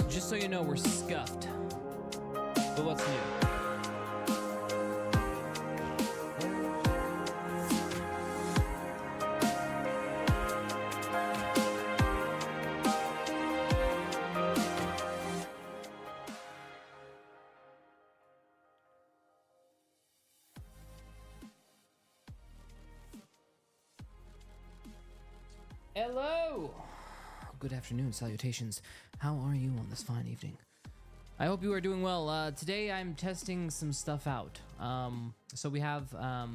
Just so you know, we're scuffed. But what's new? Hello! Good afternoon, salutations. How are you on this fine evening? I hope you are doing well. Today I'm testing some stuff out. So we have a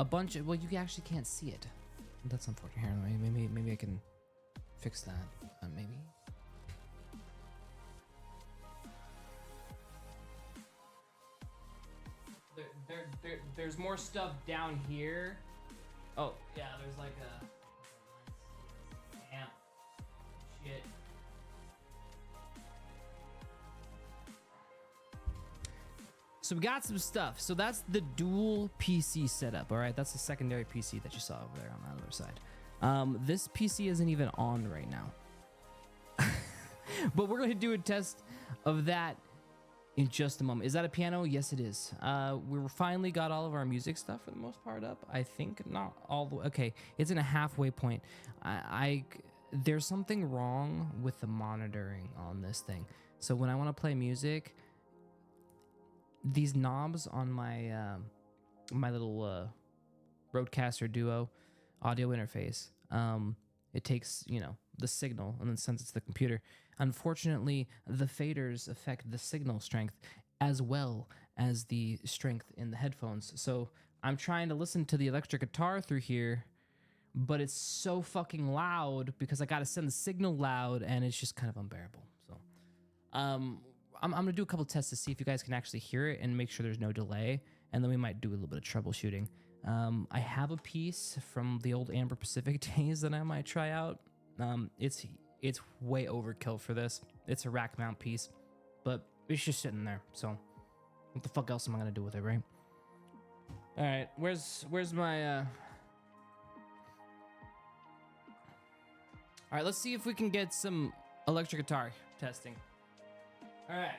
bunch of, well, you actually can't see it. That's unfortunate. Here, maybe I can fix that. Maybe. There's more stuff down here. Oh, yeah, there's like a... Damn. Shit. So we got some stuff. So that's the dual PC setup, all right? That's the secondary PC that you saw over there on the other side. This PC isn't even on right now. But we're going to do a test of that in just a moment. Is that a piano? Yes, it is. We finally got all of our music stuff for the most part up. I think not all the way. Okay, it's in a halfway point. There's something wrong with the monitoring on this thing. So when I want to play music, these knobs on my my little Rodecaster Duo audio interface, it takes, you know, the signal and then sends it to the computer. Unfortunately, the faders affect the signal strength as well as the strength in the headphones. So I'm trying to listen to the electric guitar through here, but it's so fucking loud because I got to send the signal loud, and it's just kind of unbearable. So I'm going to do a couple tests to see if you guys can actually hear it and make sure there's no delay, and then we might do a little bit of troubleshooting. I have a piece from the old Amber Pacific days that I might try out. It's way overkill for this. It's a rack mount piece, but it's just sitting there. So what the fuck else am I gonna do with it, right? All right, where's my? All right, let's see if we can get some electric guitar testing. All right.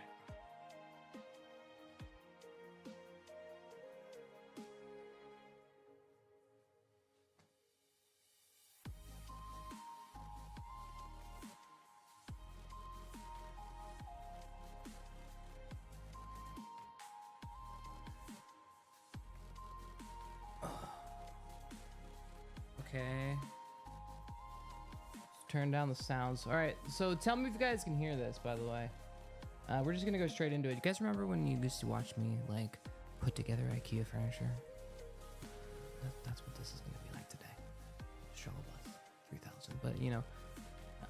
Okay. Let's turn down the sounds. All right, so tell me if you guys can hear this, by the way. We're just gonna go straight into it. You guys remember when you used to watch me, like, put together Ikea furniture? That's what this is gonna be like today. Struggle Bus 3000. But, you know,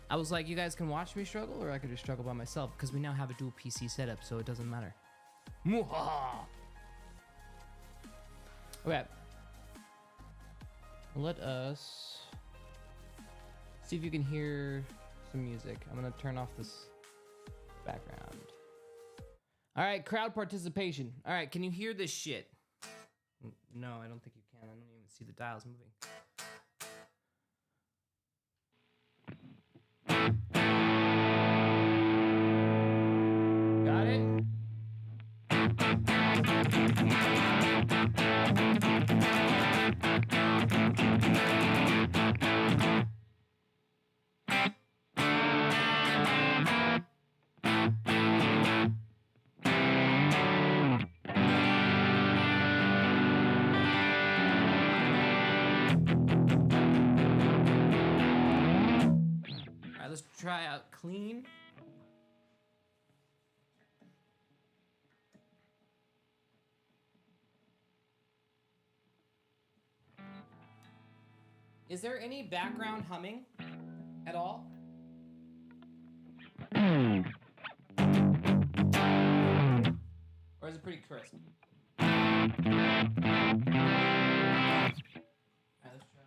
I was like, you guys can watch me struggle, or I could just struggle by myself, because we now have a dual PC setup, so it doesn't matter. Muhaha! Okay. Let us see if you can hear some music. I'm gonna turn off this background. All right, crowd participation. All right, can you hear this shit? No, I don't think you can. I don't even see the dials moving. Got it? let's try out clean. Is there any background humming at all? Or is it pretty crisp? Alright, let's try.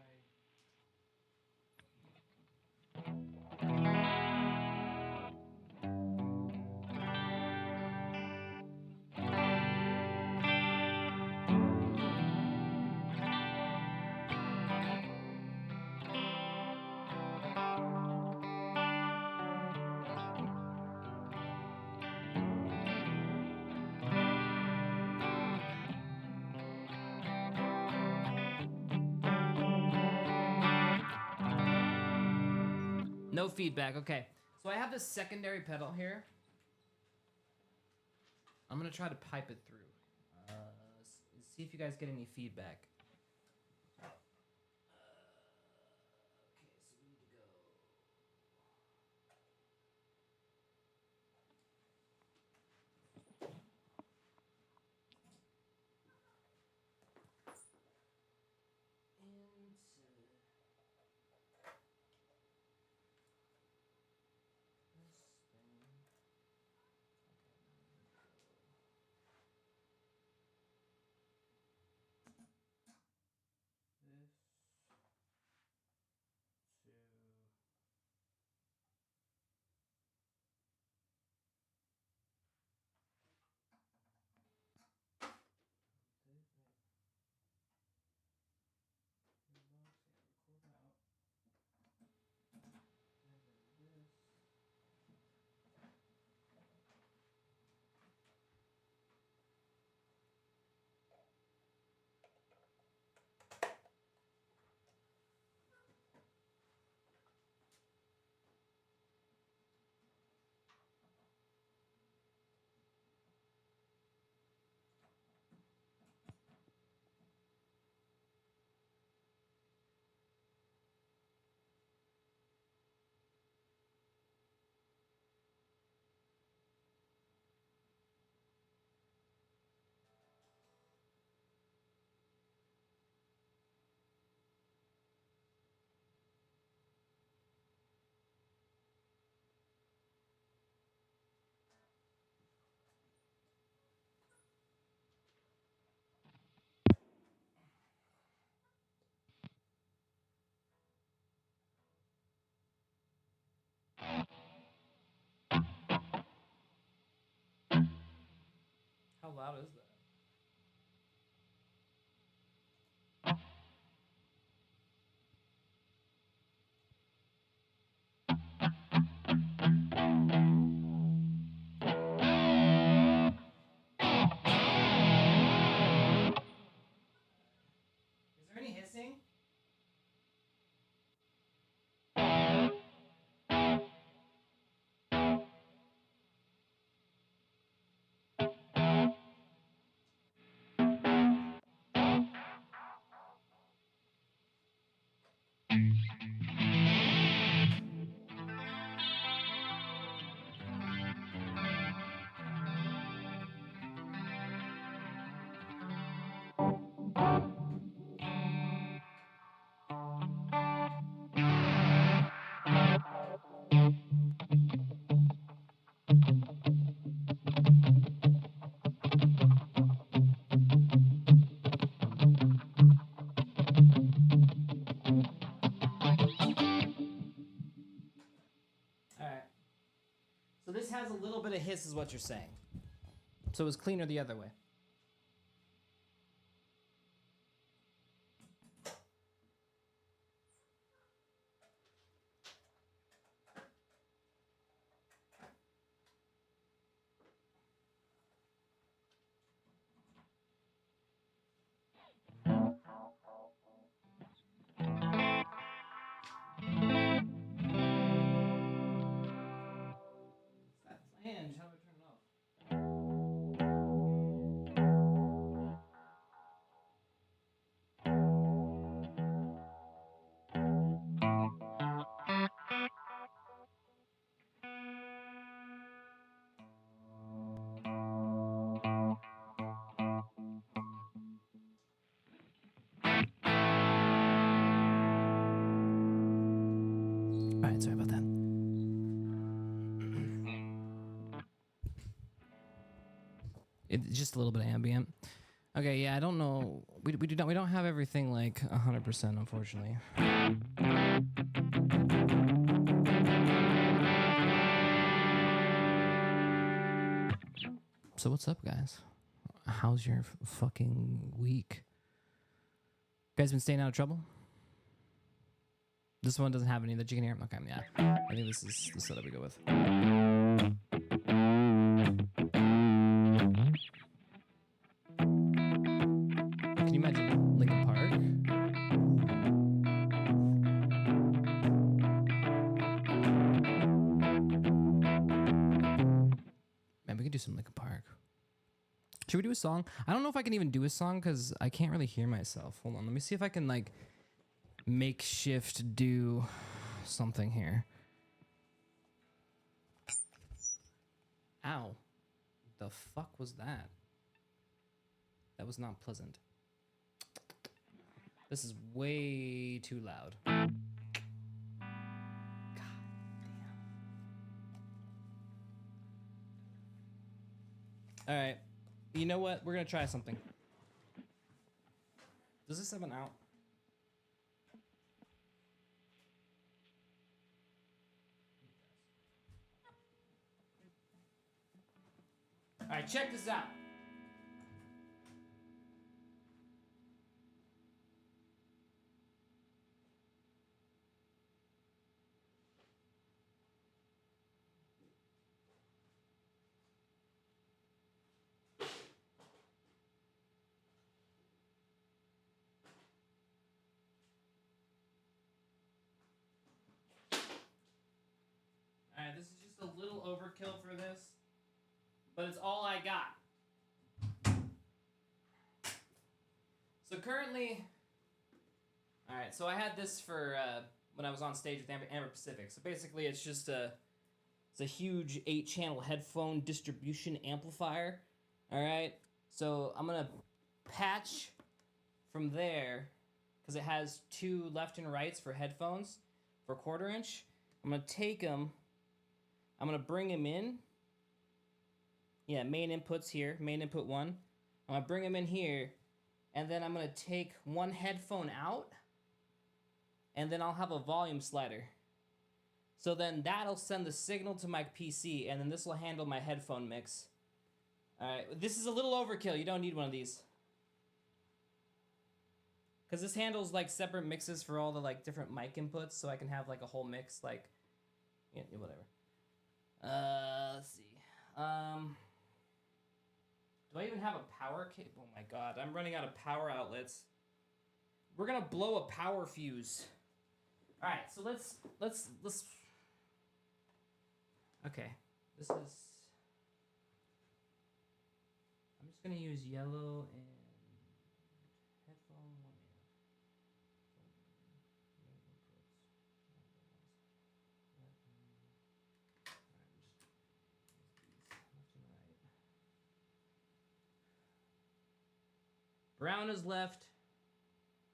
No feedback. Okay. So I have this secondary pedal here. I'm going to try to pipe it through. See if you guys get any feedback. Okay, so we need to go. How loud is that? Is there any hissing? All right. So this has a little bit of hiss, is what you're saying. So it was cleaner the other way. That flange, how do I turn it off? All right, sorry about that. It's just a little bit of ambient. Okay, yeah, I don't know. We don't have everything like 100%, unfortunately. So what's up, guys? How's your fucking week? You guys been staying out of trouble? This one doesn't have any that you can hear. Okay, yeah. I think this is the setup we go with. Can you imagine Linkin Park? Man, we could do some Linkin Park. Should we do a song? I don't know if I can even do a song because I can't really hear myself. Hold on, let me see if I can like makeshift do something here. Ow. The fuck was that? That was not pleasant. This is way too loud. God damn. All right. You know what? We're going to try something. Does this have an out? All right, check this out. All right, this is just a little overkill for this, but it's all I got. So currently, all right, so I had this for when I was on stage with Amber Pacific. So basically, it's just it's a huge 8-channel headphone distribution amplifier. All right, so I'm gonna patch from there because it has 2 left and rights for headphones for 1/4 inch. I'm gonna take them. I'm gonna bring them in. Yeah, main input's here, main input 1. I'm gonna bring them in here, and then I'm gonna take one headphone out, and then I'll have a volume slider. So then that'll send the signal to my PC, and then this will handle my headphone mix. All right, this is a little overkill. You don't need one of these. Because this handles like separate mixes for all the like different mic inputs, so I can have like a whole mix, like, yeah, whatever. Let's see. Do I even have a power cable? Oh my god, I'm running out of power outlets. We're gonna blow a power fuse. All right, so let's. Okay, this is. I'm just gonna use yellow and headphone. Brown is left.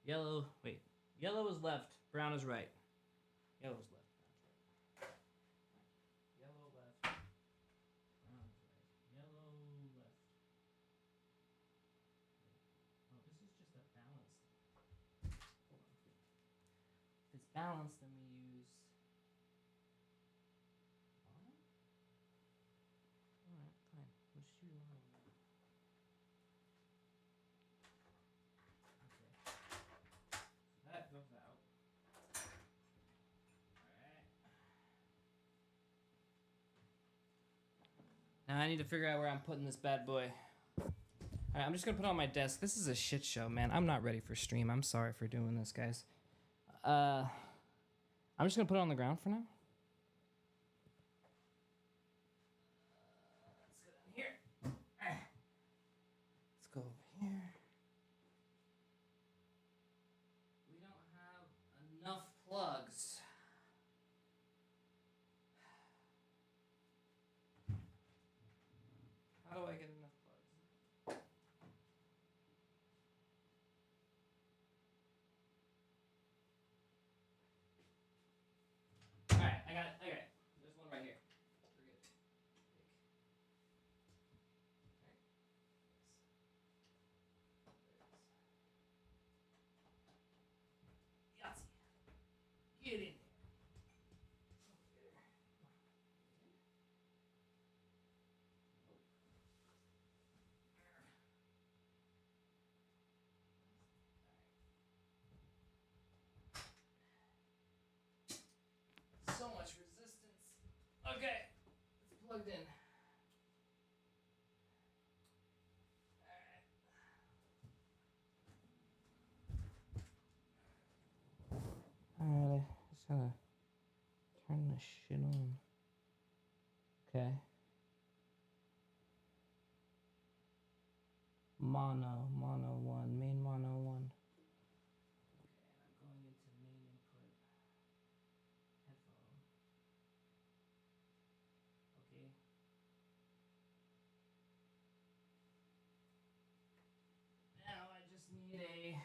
Yellow. Wait. Yellow is left. Brown is right. Yellow is left. Yellow left. Brown is right. Yellow left. Oh, this is just a balance. Hold on. If it's balanced, then we use. Alright, fine. We'll shoot along. That goes out. Alright. Now I need to figure out where I'm putting this bad boy. Alright, I'm just gonna put it on my desk. This is a shit show, man. I'm not ready for stream. I'm sorry for doing this, guys. I'm just gonna put it on the ground for now. Let's go down here. Let's go over here. We don't have enough plugs. How do I get enough plugs? Alright. Get in there. So much resistance. Okay, it's plugged in. Alright, just gotta turn this shit on. Okay. Mono 1, main mono 1. Okay, and I'm going into main input headphone. Okay. Now I just need a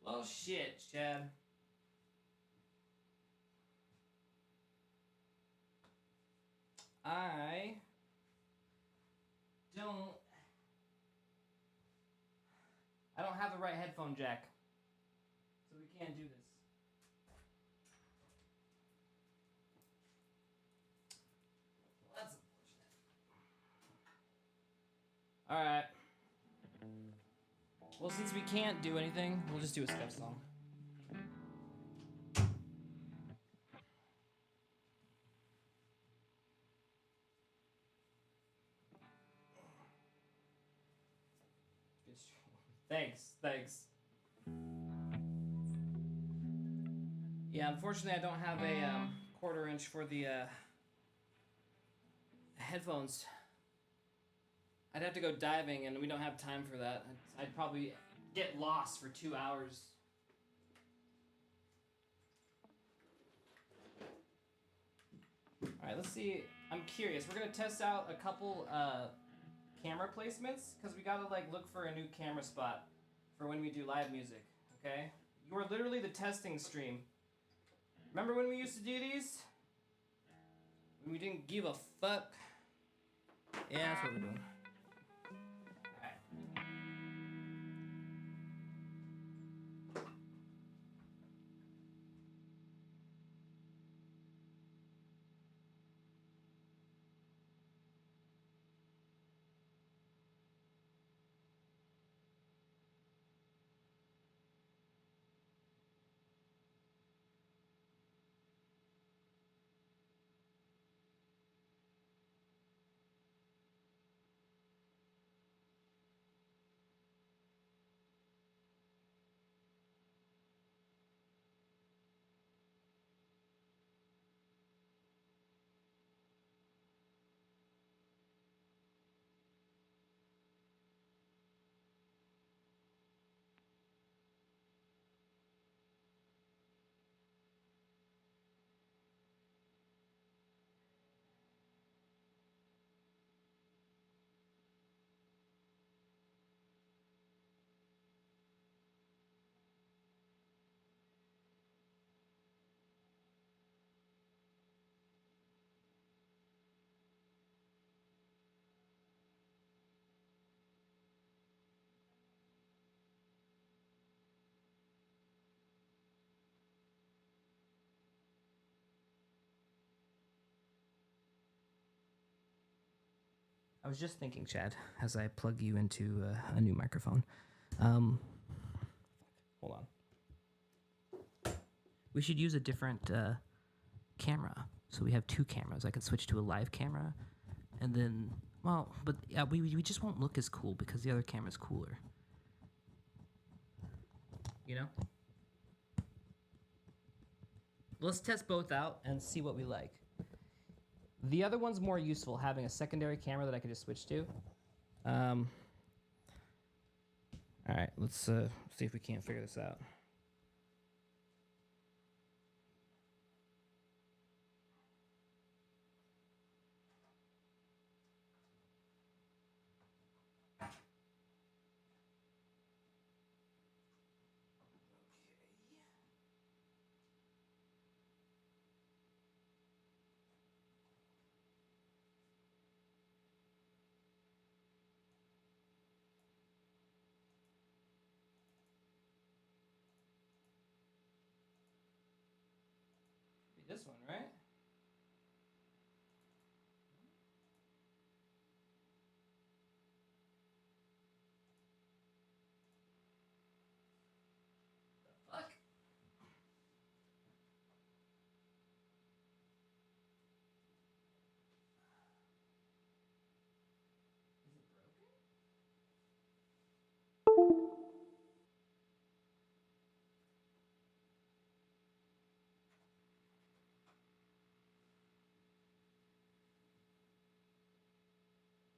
well, shit, Chad. I don't have the right headphone jack, so we can't do this. That's unfortunate. All right. Well, since we can't do anything, we'll just do a sketch song. Thanks. Yeah, unfortunately, I don't have a quarter-inch for the headphones. I'd have to go diving, and we don't have time for that. I'd probably get lost for 2 hours. All right, let's see. I'm curious. We're gonna test out a couple camera placements because we gotta like look for a new camera spot for when we do live music. Okay? You are literally the testing stream. Remember when we used to do these? When we didn't give a fuck. Yeah, that's what we're doing. I was just thinking, Chad, as I plug you into a new microphone. Hold on. We should use a different camera. So we have two cameras. I could switch to a live camera, and then, well, but yeah, we just won't look as cool because the other camera's cooler. You know? Let's test both out and see what we like. The other one's more useful, having a secondary camera that I could just switch to. All right, let's see if we can't figure this out. This one, right? The fuck? Is it broken?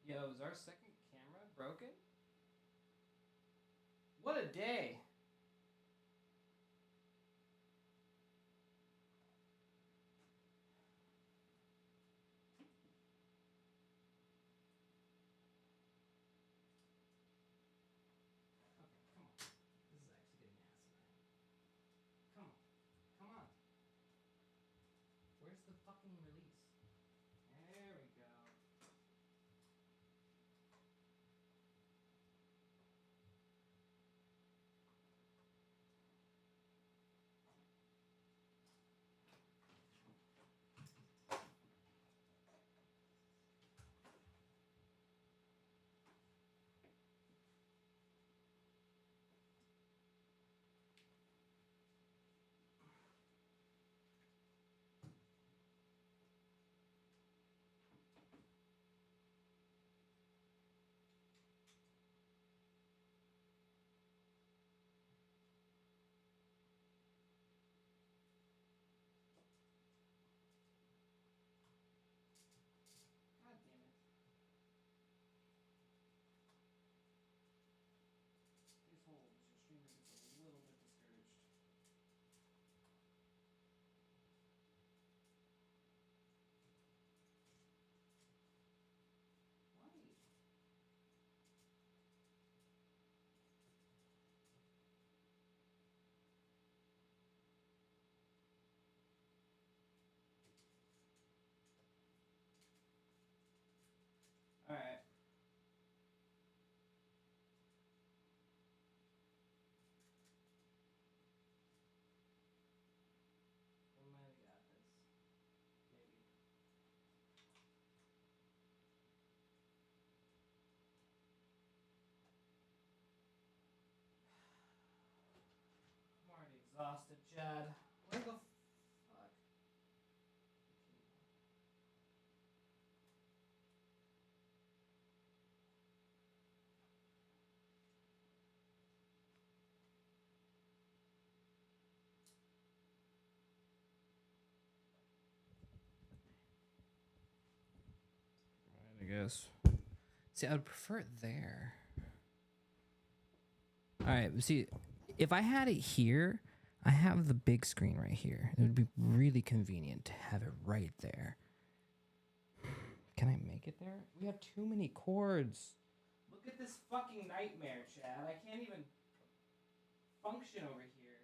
Yo, is our second camera broken? What a day! Okay, come on. This is actually getting asinine. Come on. Come on. Where's the fucking release? There we go. God damn it. Please hold as your streamer gets a little bit discouraged. Why? Alright. We might have got this. Maybe. I'm already exhausted, Chad. Where the fuck? Right, I guess. See, I would prefer it there. All right, see, if I had it here, I have the big screen right here. It would be really convenient to have it right there. Can I make it there? We have too many cords. Look at this fucking nightmare, Chad. I can't even function over here.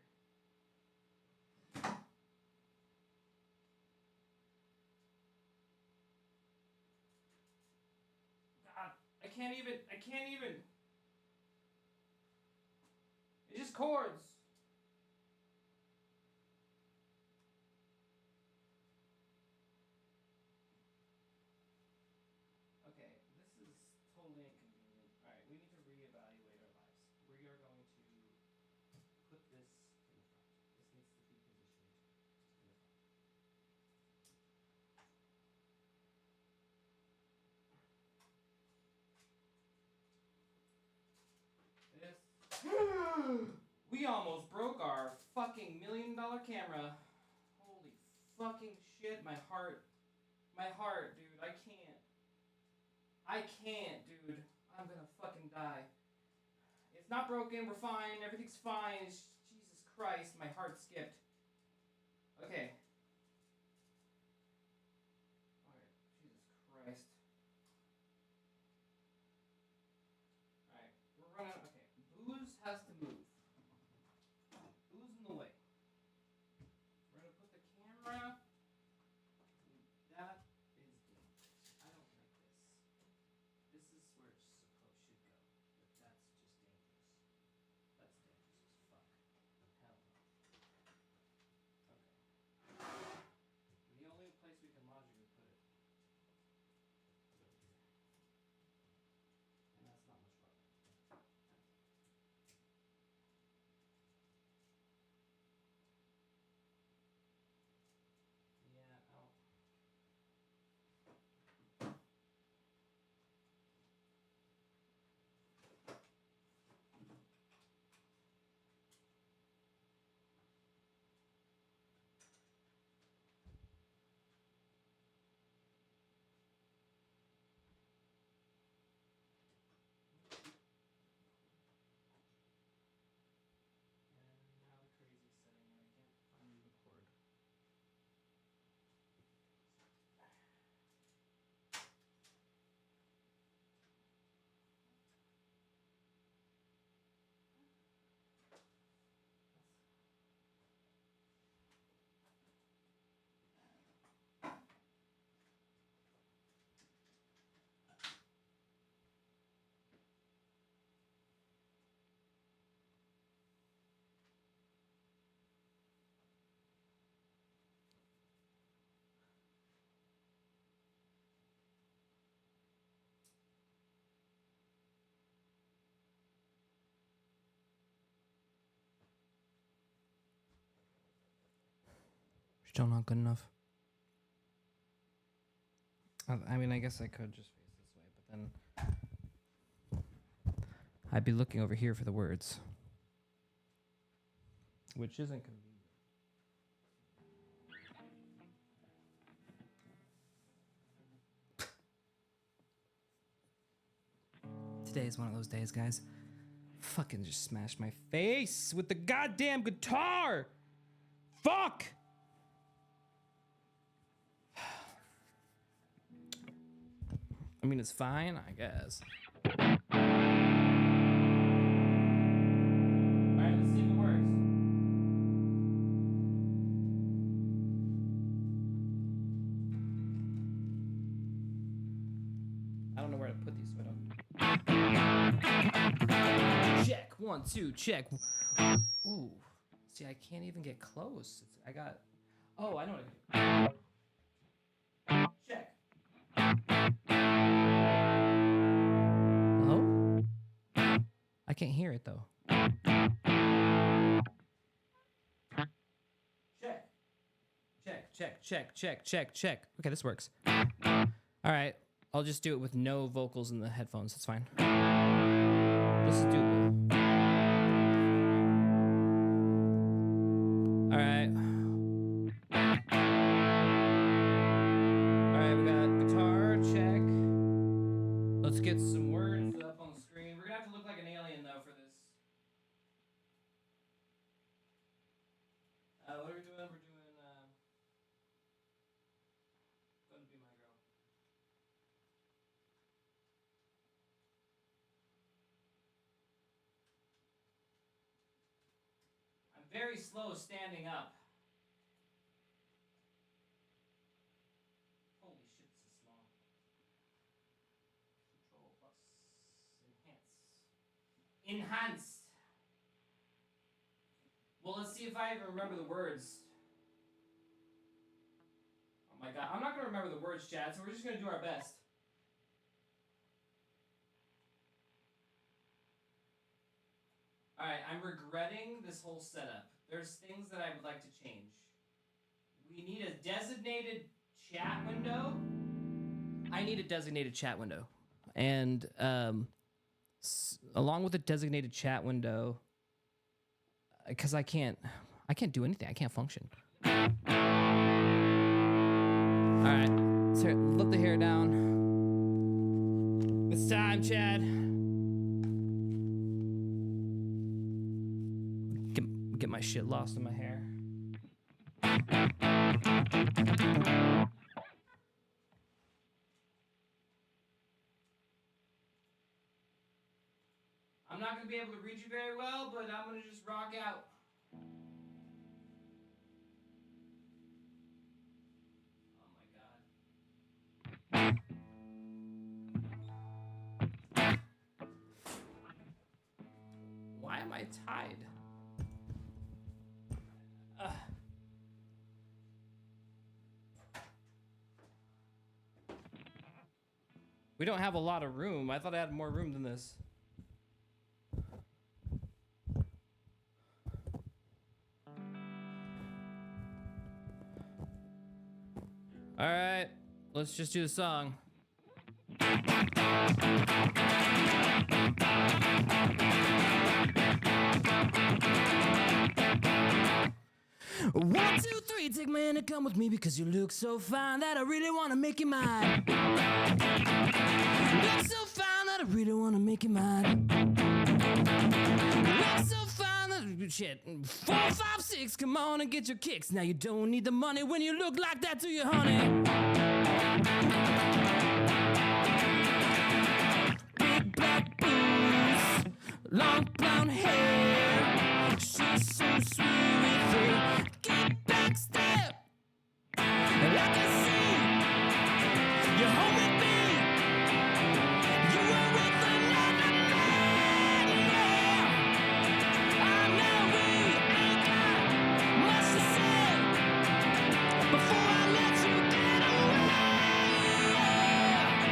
God, I can't even. It's just cords. Okay, this is We almost broke our fucking $1 million camera. Holy fucking shit, my heart, dude, I can't, dude, I'm gonna fucking die. It's not broken, we're fine, everything's fine, Jesus Christ, my heart skipped. Okay. Alright, Jesus Christ. Alright, we're running, okay, booze has to move. Booze in the way. We're gonna put the camera. That is dangerous. I don't like this. This is where it's supposed should go. But that's just dangerous. That's dangerous as fuck. Hell no. Okay. The only place we can logically put it is over here. And that's not much farther. Yeah, I don't. And now the crazy setting, and I can't find the cord. Still not good enough. I mean, I guess I could just face this way, but then I'd be looking over here for the words, which isn't convenient. Today is one of those days, guys. Fucking just smashed my face with the goddamn guitar! Fuck! I mean, it's fine, I guess. Alright, let's see if it works. I don't know where to put these, so I don't. Check. 1, 2, check. Ooh. See, I can't even get close. I got. Oh, I know what I can do. Check. Hello? I can't hear it though. Check. Okay, this works. All right, I'll just do it with no vocals in the headphones. That's fine. This is doable. All right. All right, we got guitar, check. Let's get some words up on the screen. We're gonna have to look like an alien though for this. What are we doing? We're doing Gonna Be My Girl. I'm very slow standing up. Holy shit, this is small. Control plus enhance. Enhanced. Well, let's see if I even remember the words. Oh my god, I'm not gonna remember the words, Chad, so we're just gonna do our best. Alright, I'm regretting this whole setup. There's things that I would like to change. We need a designated chat window. I need a designated chat window. And along with a designated chat window, because I can't do anything. I can't function. All right, let the hair down. It's time, Chad. Get my shit lost in my hair. I'm not gonna be able to read you very well, but I'm gonna just rock out. Oh my god. Why am I tied? We don't have a lot of room. I thought I had more room than this. All right, let's just do the song. 1, 2, 3, take my hand and come with me because you look so fine that I really want to make you mine. Look so fine that I really want to make you mine. Look so fine that shit. 4, 5, 6, come on and get your kicks. Now you don't need the money when you look like that, do you, honey? Big black boots, long blonde hair. She's so sweet with her get back step. And I can see you're home with me. You were with another man, yeah. I know we ain't got much to say before I let you get away, yeah.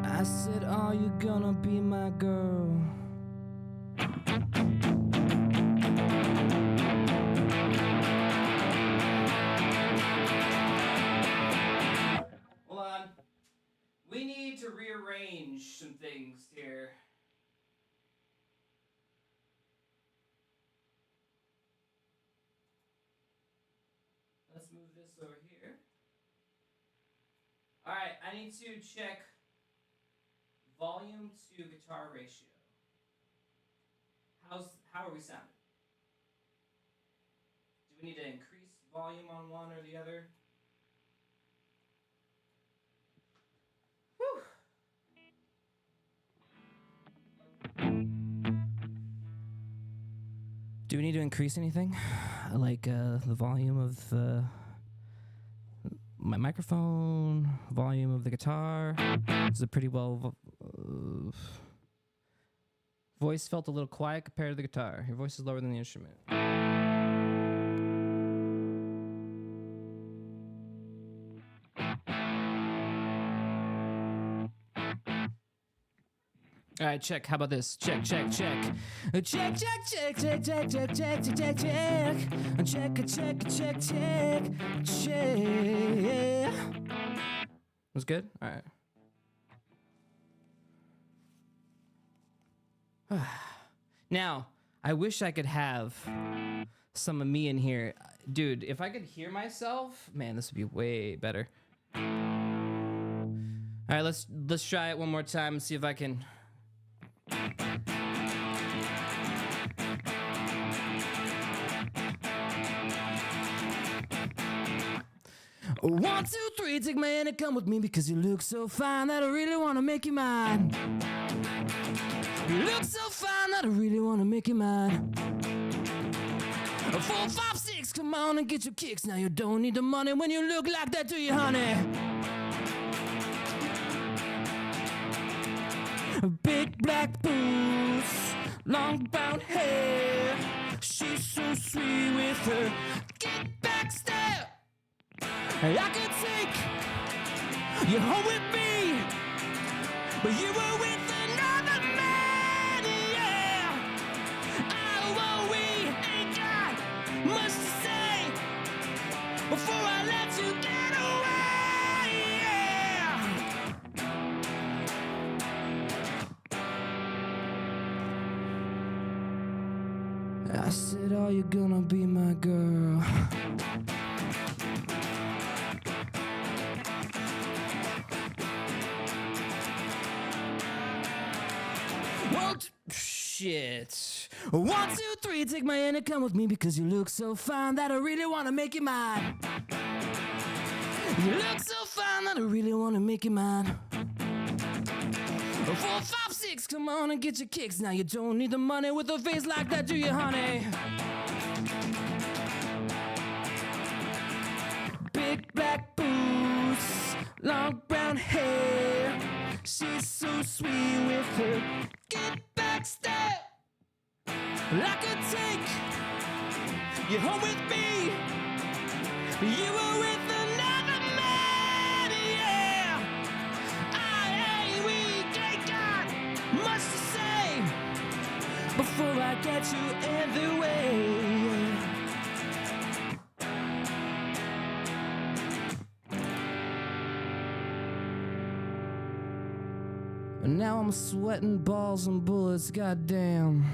I said, are you gonna be my girl? Hold on. We need to rearrange some things here. Let's move this over here. All right, I need to check volume to guitar ratio. How are we sounding? Do we need to increase volume on one or the other? Whew. Do we need to increase anything? Like the volume of my microphone, volume of the guitar? Is it pretty well... voice felt a little quiet compared to the guitar. Your voice is lower than the instrument. All right, check. How about this? Check, check, check. Check, check, check, check, check, check, check, check, check, check. Check, check, check, check, check. Was good? All right. Now, I wish I could have some of me in here. Dude, if I could hear myself, man, this would be way better. All right, let's try it one more time and see if I can... 1, 2, 3, take my hand and come with me because you look so fine that I really want to make you mine. You look so fine that I really want to make you mine. 4, 5, 6, come on and get your kicks. Now you don't need the money when you look like that, do you, honey? Big black boots, long brown hair. She's so sweet with her get back step. I could take you home with me, but you were with another man, yeah. Oh, we ain't got much to say before I let you get away, yeah. I said, are you gonna be my girl? Shit. 1, 2, 3, take my hand and come with me because you look so fine that I really wanna make you mine. You look so fine that I really wanna make you mine. 4, 5, 6, come on and get your kicks. Now you don't need the money with a face like that, do you, honey? Big black boots, long brown hair. She's so sweet with her get back step. I could take you home with me. You were with another man, yeah. We ain't got much to say before I get you in the way. And now I'm sweating balls and bullets, goddamn.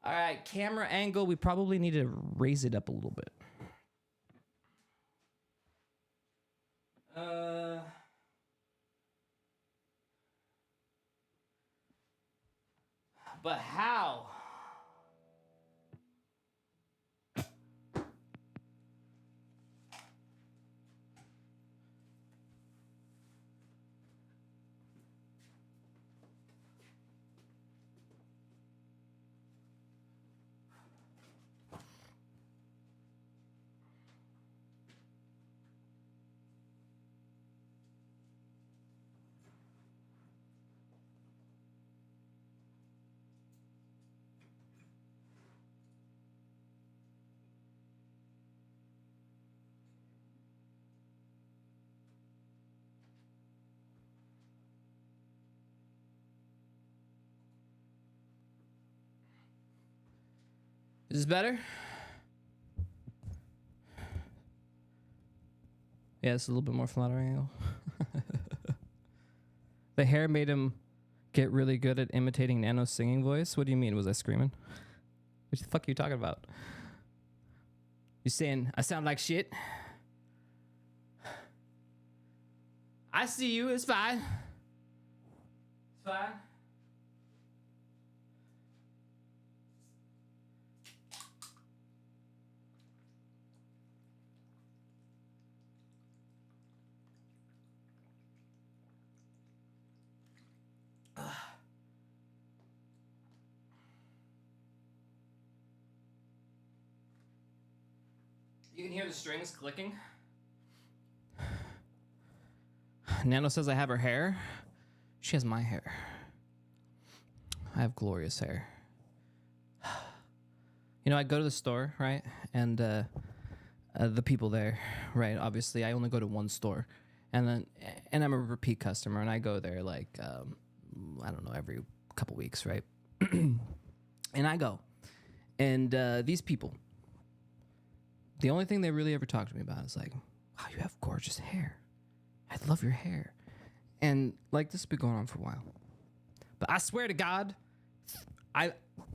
All right, camera angle, we probably need to raise it up a little bit. But how? Is this better? Yeah, it's a little bit more flatter angle. The hair made him get really good at imitating Nano's singing voice. What do you mean? Was I screaming? What the fuck are you talking about? You saying I sound like shit? I see you. It's fine. It's fine. You can hear the strings clicking. Nano says I have her hair. She has my hair. I have glorious hair. You know, I go to the store, right? And the people there, right? Obviously, I only go to one store. And I'm a repeat customer, and I go there like, I don't know, every couple weeks, right? And I go. And these people, the only thing they really ever talk to me about is like, wow, you have gorgeous hair. I love your hair. And like, this has been going on for a while. But I swear to God,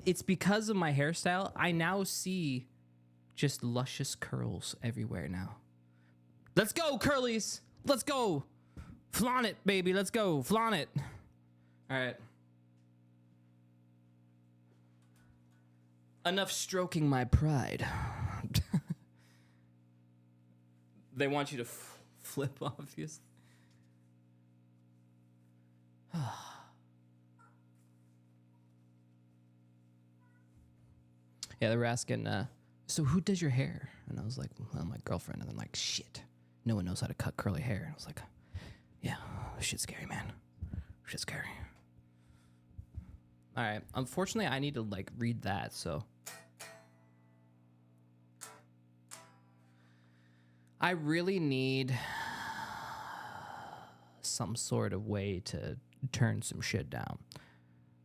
it's because of my hairstyle, I now see just luscious curls everywhere now. Let's go, curlies. Let's go. Flaunt it, baby. Let's go. Flaunt it. All right. Enough stroking my pride. They want you to flip off this. Yeah, they were asking, so who does your hair? And I was like, well, my girlfriend. And I'm like, shit, no one knows how to cut curly hair. And I was like, yeah, shit's scary, man. Shit's scary. All right, unfortunately, I need to like read that, so. I really need some sort of way to turn some shit down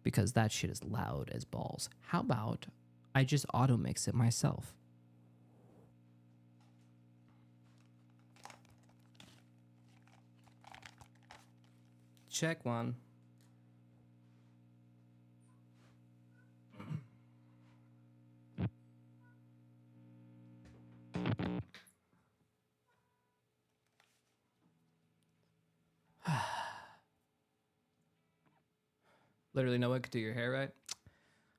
because that shit is loud as balls. How about I just auto mix it myself? check one. Literally no one could do your hair right.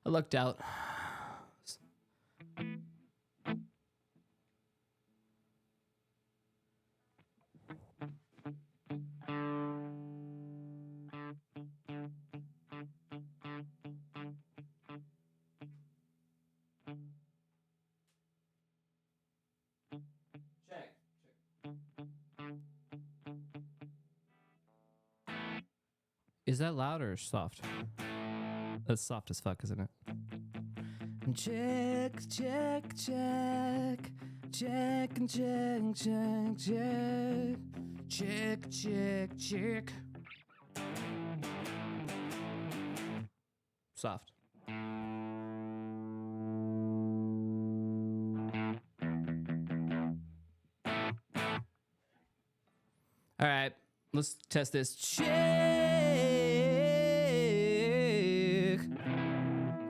I lucked out. Check. Is that loud or soft? That's soft as fuck, isn't it? Check, check, check. Check and check, check, check. Check, check, check. Soft. All right, let's test this. Check,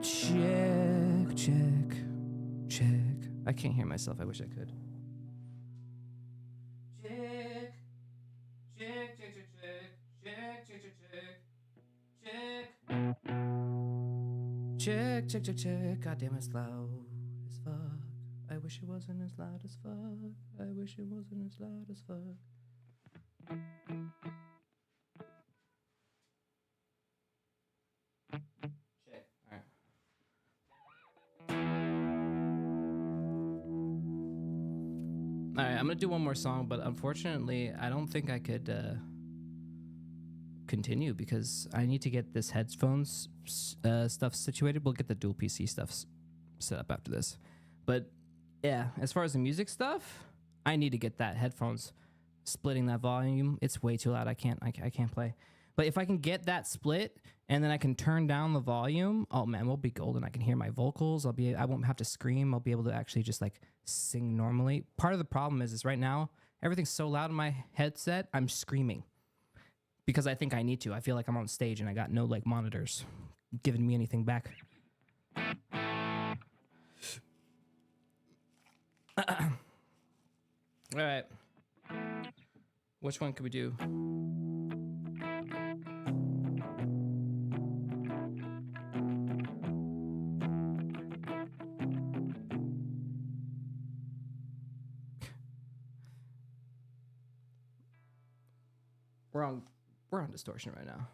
check, check, check. I can't hear myself. I wish I could. Check, check, check, check, check, check, check, check, check, check, check, check, check. God damn, it's loud as fuck. I wish it wasn't as loud as fuck. I wish it wasn't as loud as fuck. Check. All right. All right, I'm gonna do one more song, but unfortunately, I don't think I could continue because I need to get this headphones stuff situated. We'll get the dual PC stuff set up after this. But yeah, as far as the music stuff, I need to get that headphones splitting that volume. It's way too loud. I can't play. But if I can get that split and then I can turn down the volume, oh man, we'll be golden. I can hear my vocals. I won't have to scream. I'll be able to actually just like sing normally. Part of the problem is right now everything's so loud in my headset, I'm screaming because I think I need to. I feel like I'm on stage and I got no like monitors giving me anything back. All right. Which one could we do? We're on distortion right now.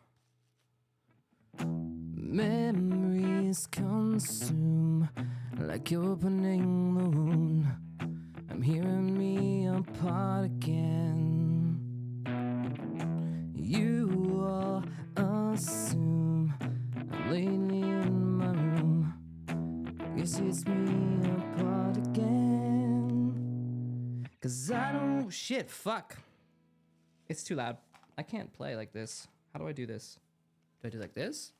Memories consume like opening the wound. I'm hearing me apart again. You all assume I'm lately in my room. Guess it's me apart again. Cause I don't shit, fuck. It's too loud. I can't play like this. How do I do this? Do I do like this?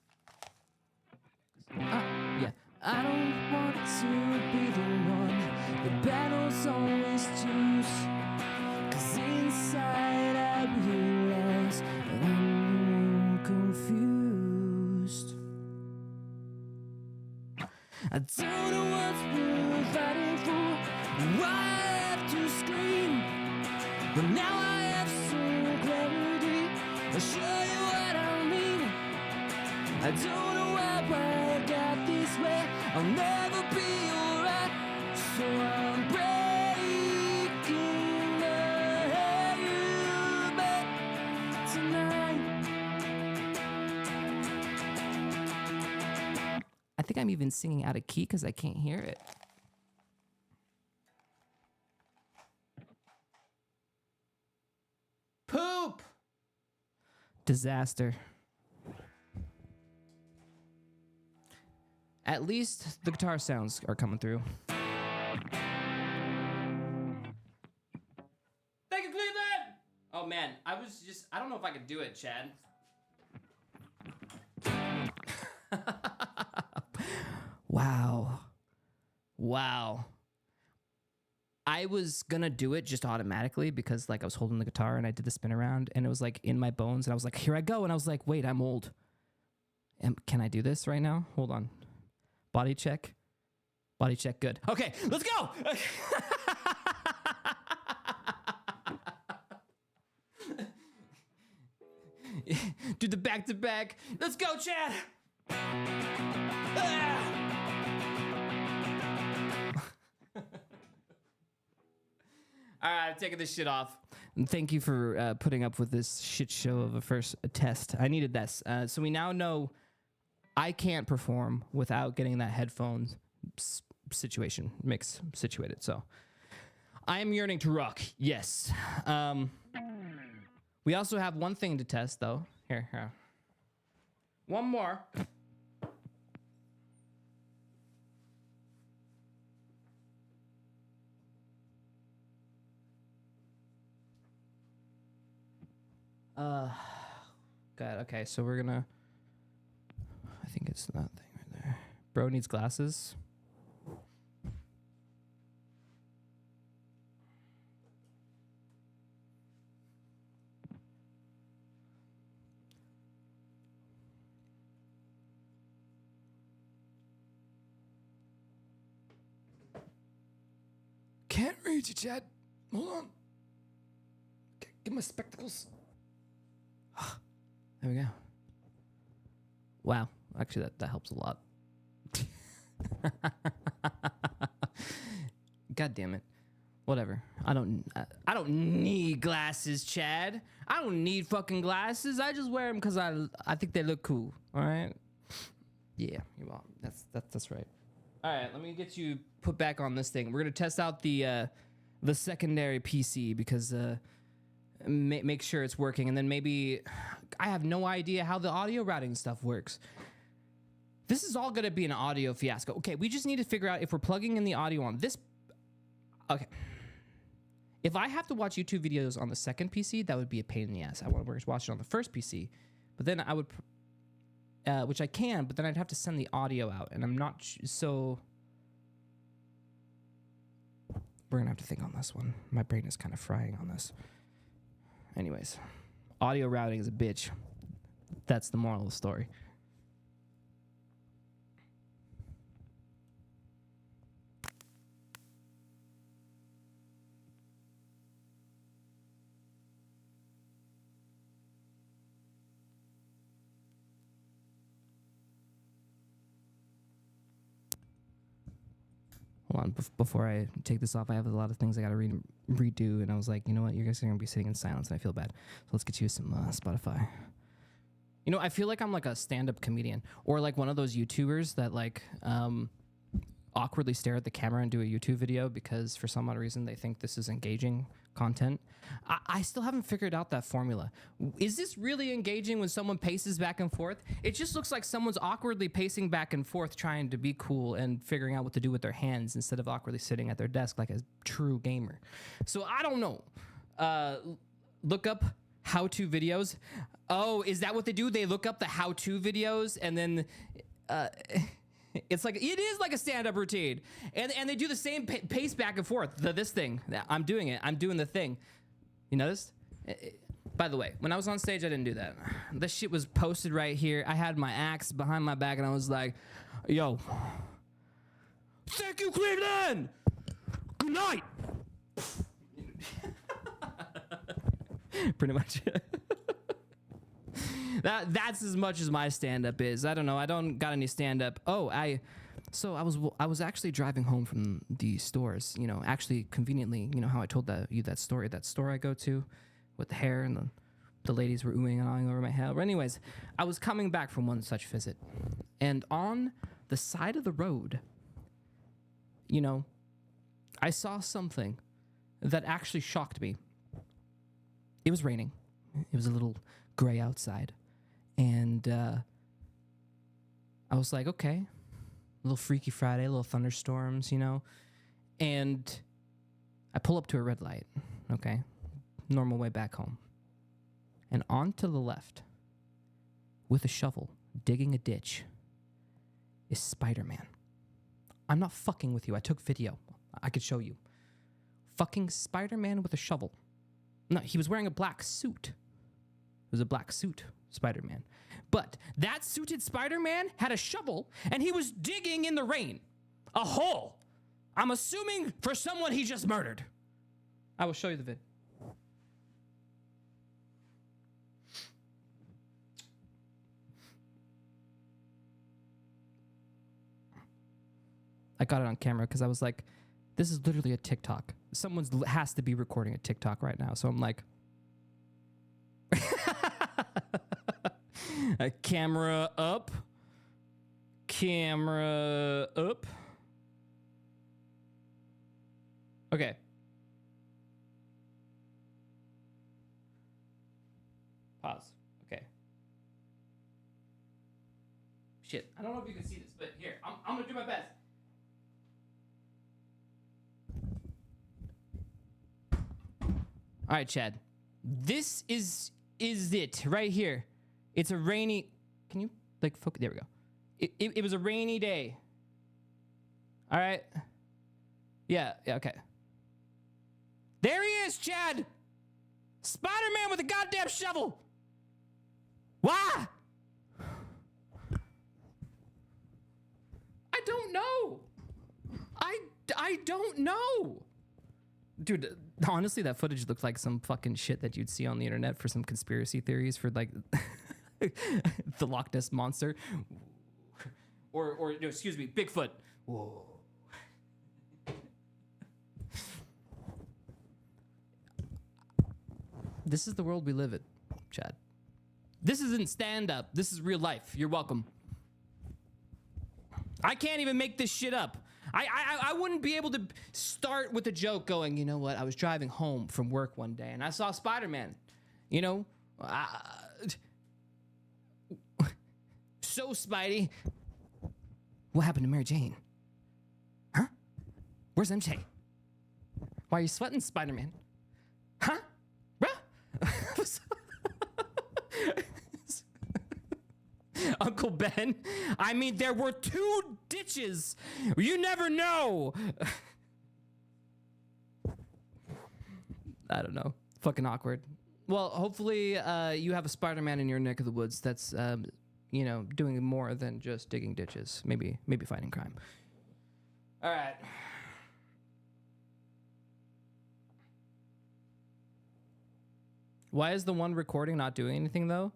Yeah. I don't want to be the one the battles always choose. Cause inside I realize that I'm confused. I don't know what's worth fighting for. Why I have to scream. But now I have some clarity. I'll show you what I mean. I don't know why I got this way. I'll never be alright. So I'm breaking the habit tonight. I think I'm even singing out of key because I can't hear it. Poop! Disaster. At least the guitar sounds are coming through. Thank you, Cleveland! Oh man, I don't know if I could do it, Chad. Wow. I was gonna do it just automatically because like I was holding the guitar and I did the spin around and it was like in my bones and I was like, here I go. And I was like, wait, I'm old. Can I do this right now? Hold on. Body check. Body check. Good. Okay, let's go. Do the back to back. Let's go, Chad. Ah! All right, I'm taking this shit off. And thank you for putting up with this shit show of a first test. I needed this. So we now know I can't perform without getting that headphones situation mix situated. So I am yearning to rock. Yes. We also have one thing to test, though. Here. One more. God, okay, so we're gonna... I think it's that thing right there. Bro needs glasses. Can't read you, Chad. Hold on. Get my spectacles. There we go. Wow. Actually, that helps a lot. God damn it. Whatever. I don't need glasses, Chad. I don't need fucking glasses. I just wear them because I think they look cool. All right. Yeah. Well, that's right. All right. Let me get you put back on this thing. We're gonna test out the secondary PC because make sure it's working, and then maybe I have no idea how the audio routing stuff works. This is all gonna be an audio fiasco. Okay, we just need to figure out if we're plugging in the audio on this. Okay. If I have to watch YouTube videos on the second PC, that would be a pain in the ass. I want to watch it on the first PC, but then I would, which I can, but then I'd have to send the audio out, and I'm not so. We're gonna have to think on this one. My brain is kind of frying on this. Anyways, audio routing is a bitch. That's the moral of the story. Hold on, before I take this off, I have a lot of things I gotta redo, and I was like, you know what, you guys are gonna be sitting in silence, and I feel bad. So let's get you some Spotify. You know, I feel like I'm like a stand-up comedian, or like one of those YouTubers that like awkwardly stare at the camera and do a YouTube video because for some odd reason they think this is engaging content. I still haven't figured out that formula. Is this really engaging when someone paces back and forth? It just looks like someone's awkwardly pacing back and forth trying to be cool and figuring out what to do with their hands instead of awkwardly sitting at their desk like a true gamer. So I don't know. Look up how-to videos. Oh, is that what they do? They look up the how-to videos and then... It's like, it is like a stand-up routine. And they do the same pace back and forth. This thing. I'm doing it. I'm doing the thing. You noticed? By the way, when I was on stage, I didn't do that. This shit was posted right here. I had my axe behind my back, and I was like, yo. Thank you, Cleveland! Good night! Pretty much. That's as much as my stand-up is. I don't know. I don't got any stand-up. Oh, I was actually driving home from the stores. You know, actually conveniently. You know how I told you that story. That store I go to, with the hair and the ladies were oohing and ahhing over my head. But anyways, I was coming back from one such visit, and on the side of the road, you know, I saw something that actually shocked me. It was raining. It was a little gray outside. And I was like, okay, a little Freaky Friday, a little thunderstorms, you know. And I pull up to a red light, okay, normal way back home. And on to the left, with a shovel, digging a ditch, is Spider-Man. I'm not fucking with you. I took video. I could show you. Fucking Spider-Man with a shovel. No, he was wearing a black suit. It was a black suit, Spider-Man. But that suited Spider-Man had a shovel, and he was digging in the rain. A hole. I'm assuming for someone he just murdered. I will show you the vid. I got it on camera because I was like, this is literally a TikTok. Someone has to be recording a TikTok right now. So I'm like, a camera up. Camera up. Okay. Pause. Okay. Shit. I don't know if you can see this, but here, I'm gonna do my best. All right, Chad. This is it right here. It's a rainy. Can you like focus? There we go. It was a rainy day. All right. Yeah. Okay. There he is, Chad. Spider-Man with a goddamn shovel. Why? I don't know. I don't know. Dude, honestly, that footage looked like some fucking shit that you'd see on the internet for some conspiracy theories for like the Loch Ness Monster. Or no, excuse me, Bigfoot. Whoa. This is the world we live in, Chad. This isn't stand-up. This is real life. You're welcome. I can't even make this shit up. I wouldn't be able to start with a joke going, you know what? I was driving home from work one day and I saw Spider-Man. You know? So, Spidey, what happened to Mary Jane? Huh? Where's MJ? Why are you sweating, Spider-Man? Huh? Bruh? Uncle Ben, I mean, there were 2 ditches. You never know. I don't know. Fucking awkward. Well, hopefully you have a Spider-Man in your neck of the woods that's, you know, doing more than just digging ditches. Maybe fighting crime. All right. Why is the one recording not doing anything, though?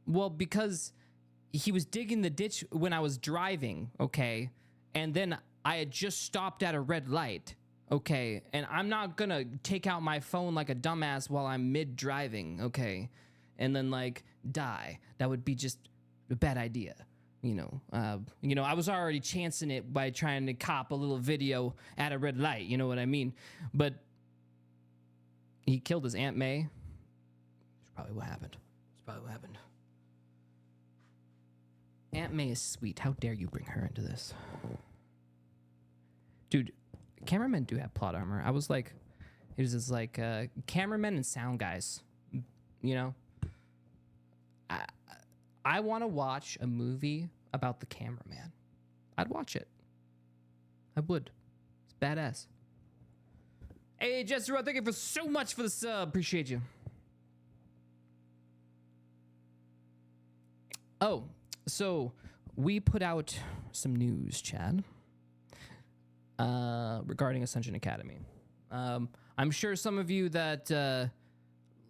Well, because he was digging the ditch when I was driving, okay? And then I had just stopped at a red light, okay? And I'm not gonna take out my phone like a dumbass while I'm mid-driving, okay? And then, like, die. That would be just a bad idea, you know? I was already chancing it by trying to cop a little video at a red light, you know what I mean? But he killed his Aunt May. That's probably what happened. Aunt May is sweet. How dare you bring her into this? Dude, cameramen do have plot armor. I was like, it was just like cameramen and sound guys, you know? I want to watch a movie about the cameraman. I'd watch it. I would. It's badass. Hey, Jesse, thank you so much for the sub. Appreciate you. Oh, so we put out some news, Chad, regarding Ascension Academy. I'm sure some of you that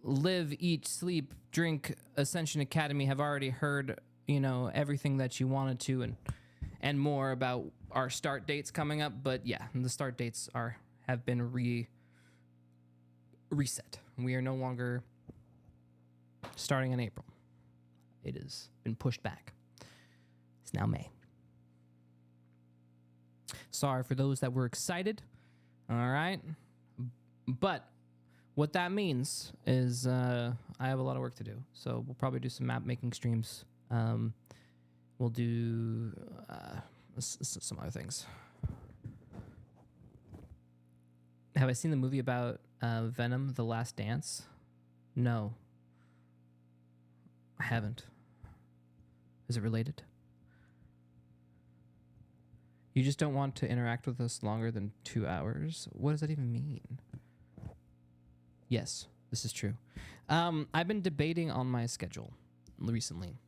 live, eat, sleep, drink Ascension Academy have already heard, you know, everything that you wanted to and more about our start dates coming up. But yeah, the start dates have been reset. We are no longer starting in April. It has been pushed back. It's now May. Sorry for those that were excited. All right. But what that means is I have a lot of work to do. So we'll probably do some map making streams. We'll do some other things. Have I seen the movie about Venom, The Last Dance? No. I haven't. Is it related? You just don't want to interact with us longer than 2 hours? What does that even mean? Yes, this is true. I've been debating on my schedule recently.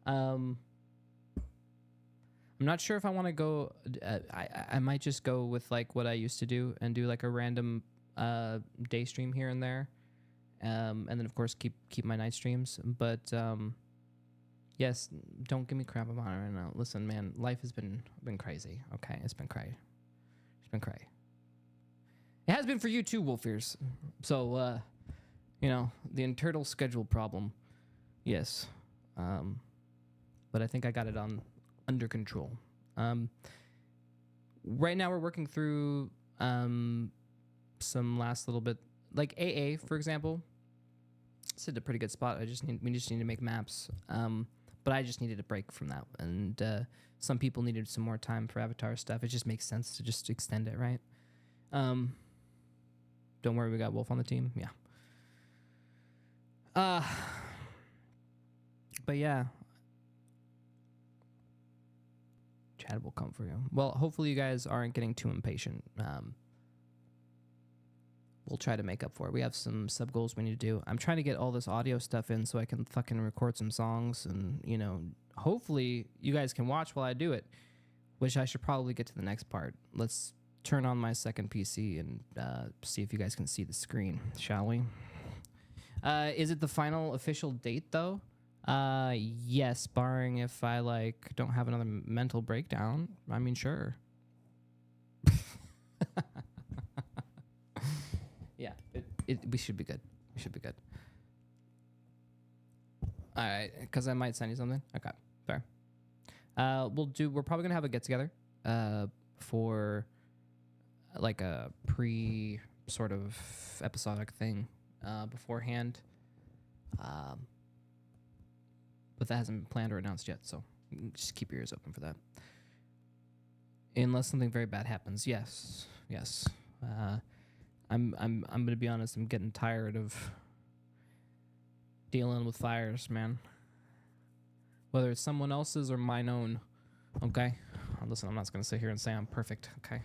I'm not sure if I want to go. I might just go with like what I used to do and do like a random day stream here and there, and then of course keep my night streams. But yes, don't give me crap about it right now. Listen, man, life has been crazy. Okay, it's been cray. It's been cray. It has been for you too, Wolfears. So you know, the internal schedule problem. Yes. But I think I got it under control. Right now we're working through some last little bit, like AA, for example. It's at a pretty good spot. We just need to make maps. But I just needed a break from that, and some people needed some more time for Avatar stuff. It just makes sense to just extend it, right? Don't worry, we got Wolf on the team. Yeah. But yeah. Chad will come for you. Well, hopefully you guys aren't getting too impatient. We'll try to make up for it. We have some sub goals we need to do. I'm trying to get all this audio stuff in so I can fucking record some songs, and, you know, hopefully you guys can watch while I do it, which I should probably get to the next part. Let's turn on my second PC and see if you guys can see the screen, shall we? Is it the final official date, though? Yes, barring if I, like, don't have another mental breakdown. I mean, sure. Yeah, we should be good. We should be good. All right, because I might send you something. Okay, fair. We're probably gonna have a get together for like a pre sort of episodic thing beforehand. But that hasn't been planned or announced yet, so just keep your ears open for that. Unless something very bad happens, yes. I'm gonna be honest. I'm getting tired of dealing with fires, man. Whether it's someone else's or mine own. Okay. Listen, I'm not gonna sit here and say I'm perfect. Okay.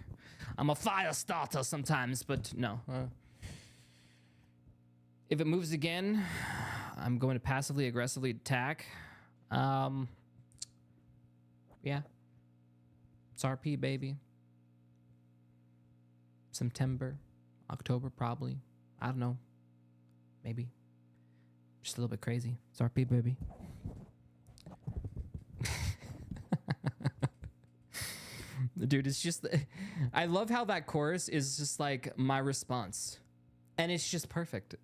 I'm a fire starter sometimes, but no. If it moves again, I'm going to passively aggressively attack. Yeah. It's RP, baby. September. October, probably. I don't know. Maybe. Just a little bit crazy. It's RP, baby. Dude, it's just... I love how that chorus is just like my response. And it's just perfect.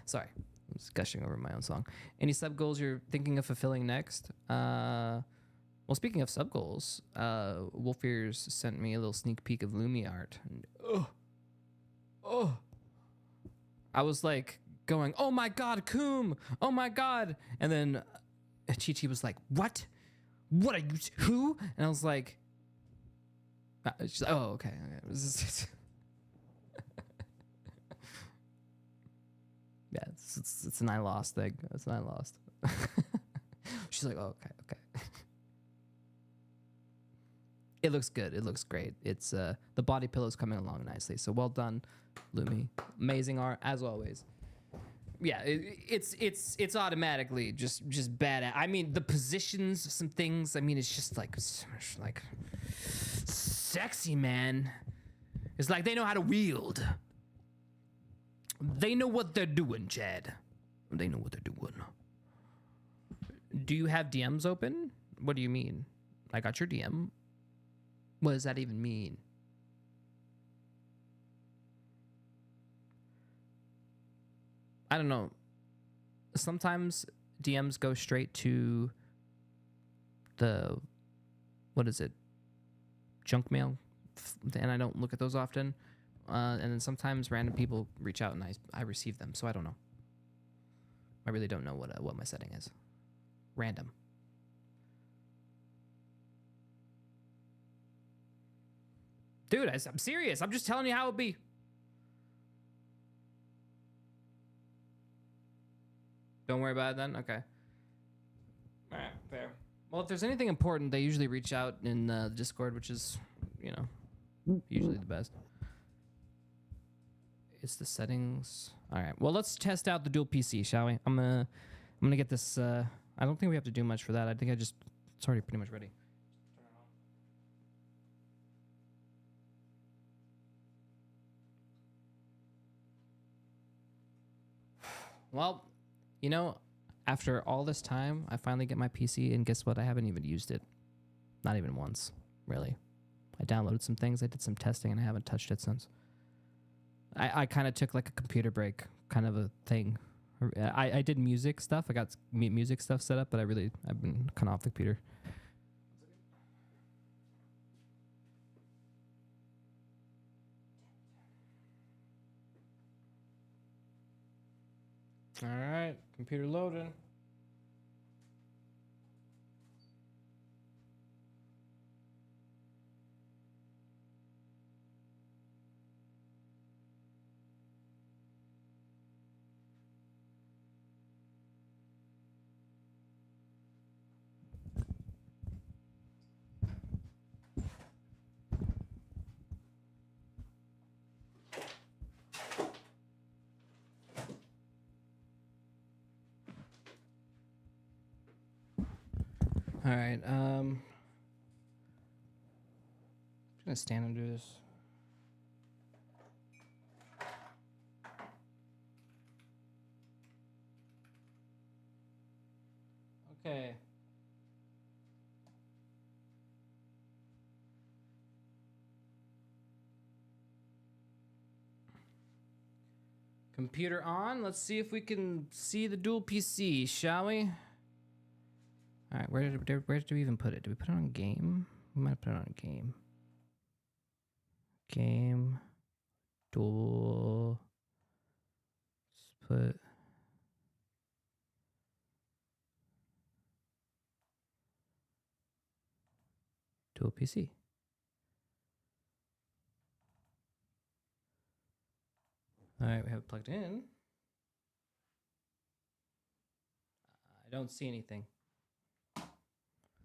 Sorry. I'm just gushing over my own song. Any sub goals you're thinking of fulfilling next? Well, speaking of sub goals, Wolfears sent me a little sneak peek of Lumi art. And, oh. I was like going, oh my God, Coom. Oh my God. And then Chi-Chi was like, what? What are you, who? And I was like, she's like, oh, okay. Yeah, it's an I lost thing. It's an I lost. She's like, oh, okay. It looks good. It looks great. It's the body pillow's coming along nicely. So well done, Lumi. Amazing art as always. Yeah, it's automatically just bad. I mean, the positions, some things. I mean, it's just like sexy, man. It's like they know how to wield. They know what they're doing, Chad. They know what they're doing. Do you have DMs open? What do you mean? I got your DM. What does that even mean? I don't know. Sometimes DMs go straight to the, what is it? Junk mail. And I don't look at those often. And then sometimes random people reach out and I receive them. So I don't know. I really don't know what my setting is. Random. Dude, I'm serious. I'm just telling you how it be. Don't worry about it then? Okay. All right, fair. Well, if there's anything important, they usually reach out in the Discord, which is, you know, usually the best. It's the settings. All right. Well, let's test out the dual PC, shall we? I'm gonna get this. I don't think we have to do much for that. I think it's already pretty much ready. Well, you know, after all this time, I finally get my PC, and guess what? I haven't even used it. Not even once, really. I downloaded some things, I did some testing, and I haven't touched it since. I kind of took like a computer break kind of a thing. I did music stuff. I got music stuff set up, but I've been kind of off the computer. All right, computer loading. All right, I'm gonna stand and do this. Okay. Computer on. Let's see if we can see the dual PC, shall we? All right, where did we even put it? Did we put it on game? We might have put it on game. Game. Dual. Let's put. Dual PC. All right, we have it plugged in. I don't see anything.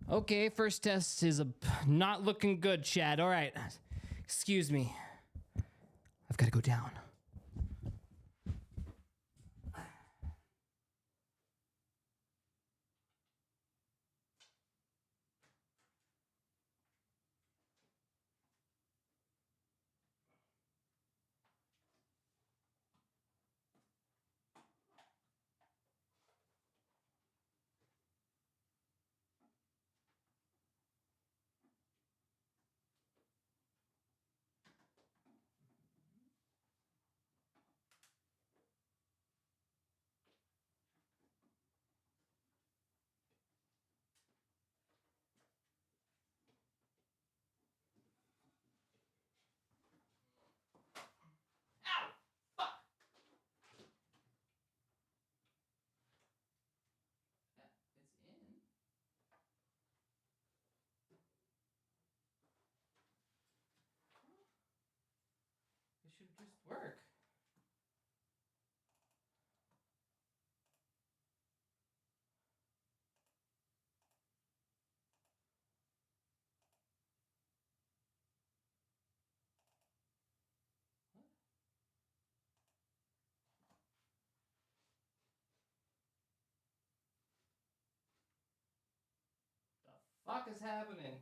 Okay, first test is not looking good, Chad. All right, excuse me. I've got to go down. It should just work. What the fuck is happening?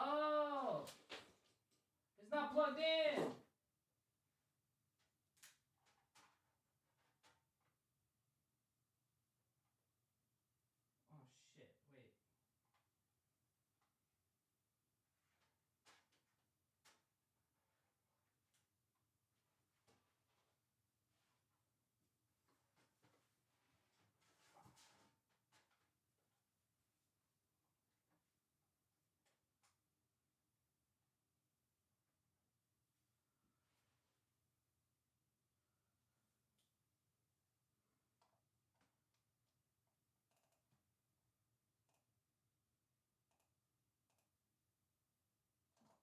Oh, it's not plugged in. Oh shit! Wait.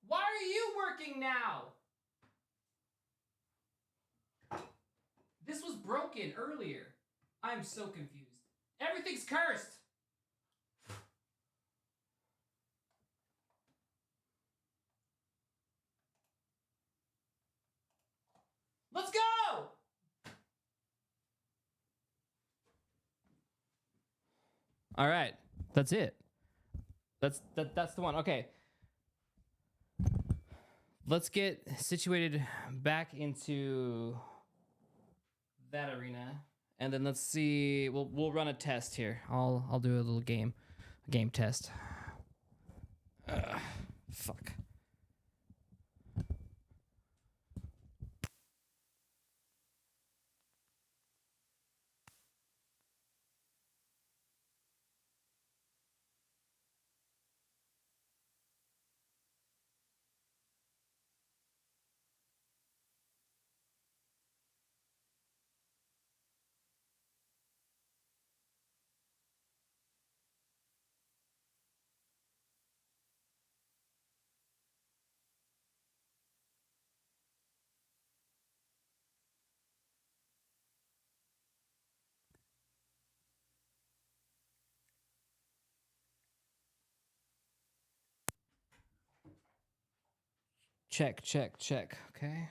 Why are you working now? This was broken earlier. I'm so confused. Everything's cursed. Let's go! All right. That's it. That's the one. Okay. Let's get situated back into that arena, and then let's see. We'll run a test here. I'll do a little game test. Fuck. Check. Okay.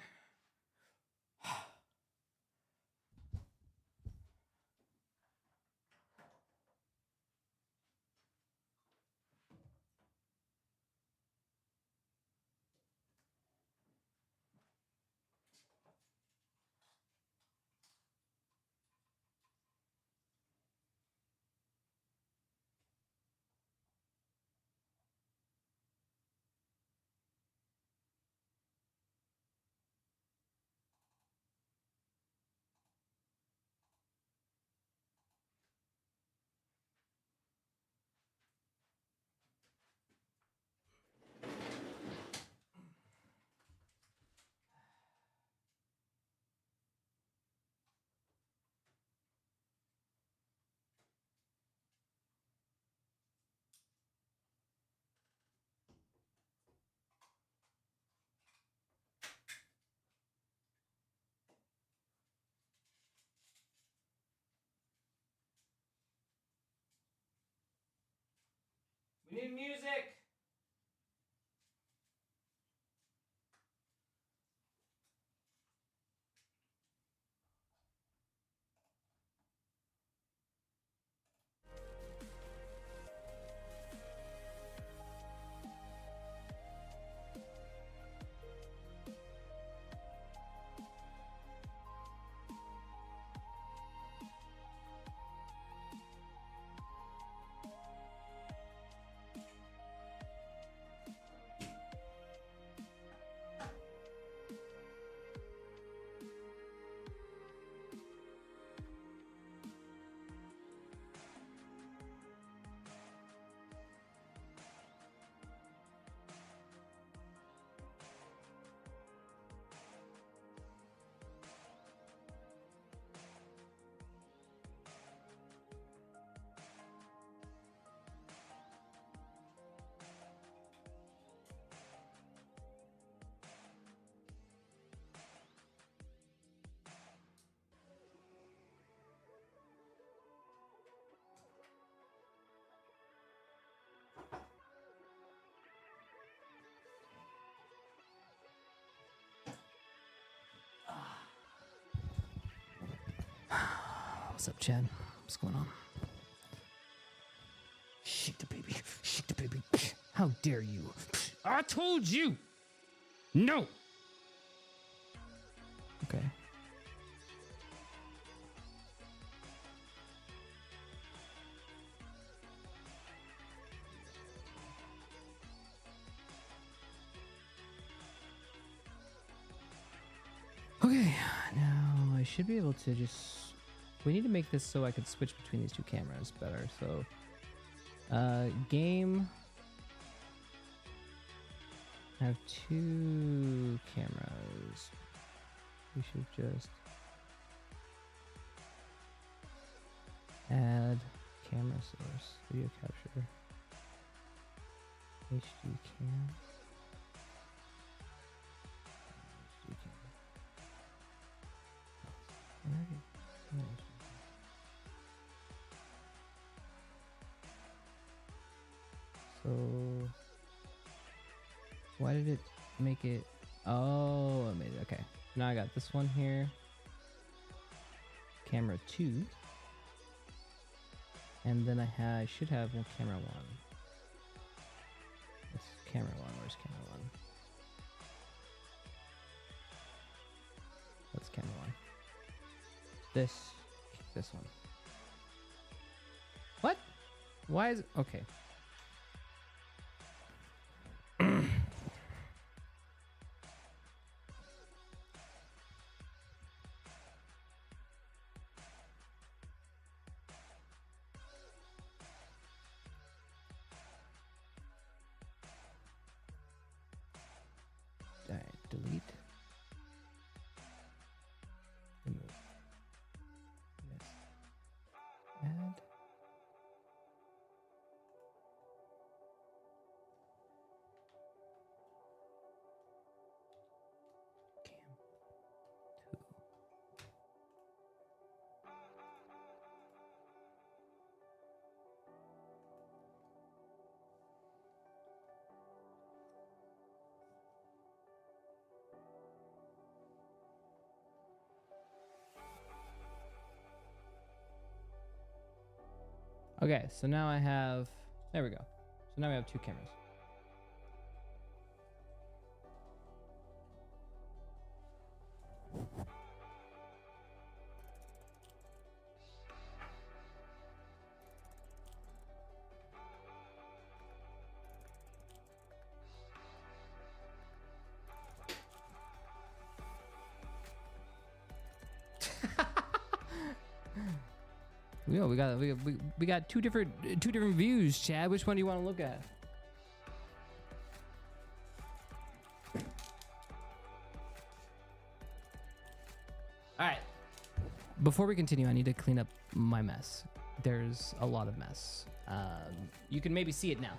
We need music. What's up, Chad? What's going on? Shake the baby. Shake the baby. How dare you? I told you! No! Okay. Okay, now I should be able to just... We need to make this so I can switch between these two cameras better. So, game... I have two cameras. We should just add camera source, video capture, HD cam. So why did it make it? Oh, it made it. Okay. Now I got this one here. Camera 2. And then I should have one camera 1. This camera 1. Where's camera 1? That's camera 1. This one. What? Why is it? Okay. Alright, delete. Remove. Yes. Add. Cam 2. Okay, so now I have, there we go. So now we have 2 cameras. Yo, we got two different views, Chad. Which one do you want to look at? All right. Before we continue, I need to clean up my mess. There's a lot of mess. You can maybe see it now.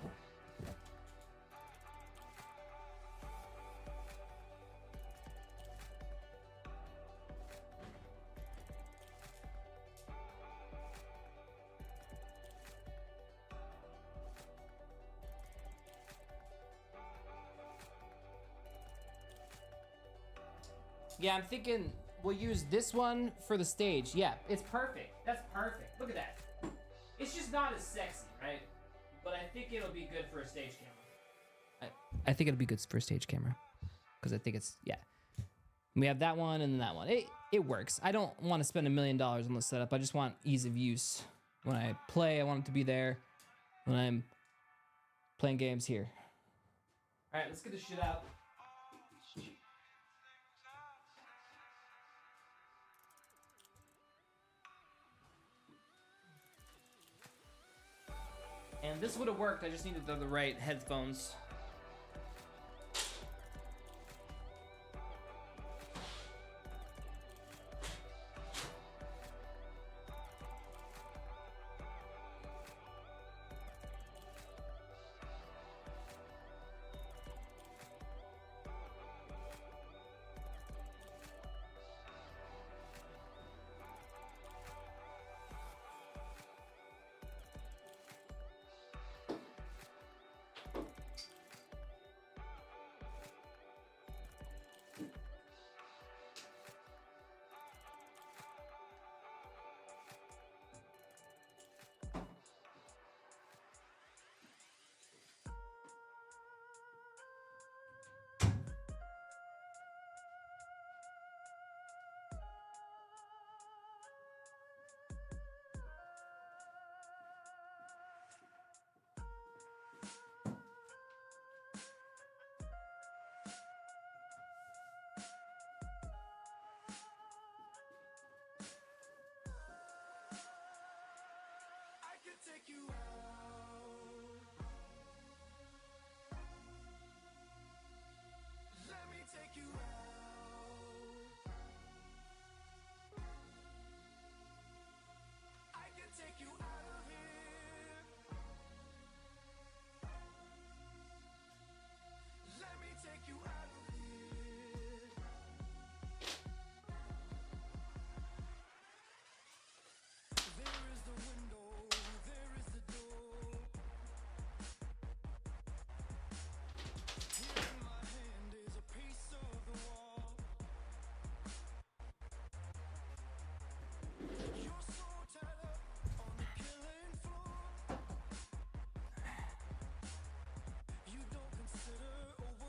Yeah, I'm thinking we'll use this one for the stage. Yeah, it's perfect. That's perfect. Look at that. It's just not as sexy, right? But I think it'll be good for a stage camera. I think it'll be good for a stage camera. Because I think it's, yeah. We have that one and then that one. It works. I don't want to spend $1 million on the setup. I just want ease of use. When I play, I want it to be there. When I'm playing games here. All right, let's get this shit out. And this would have worked, I just needed the right headphones.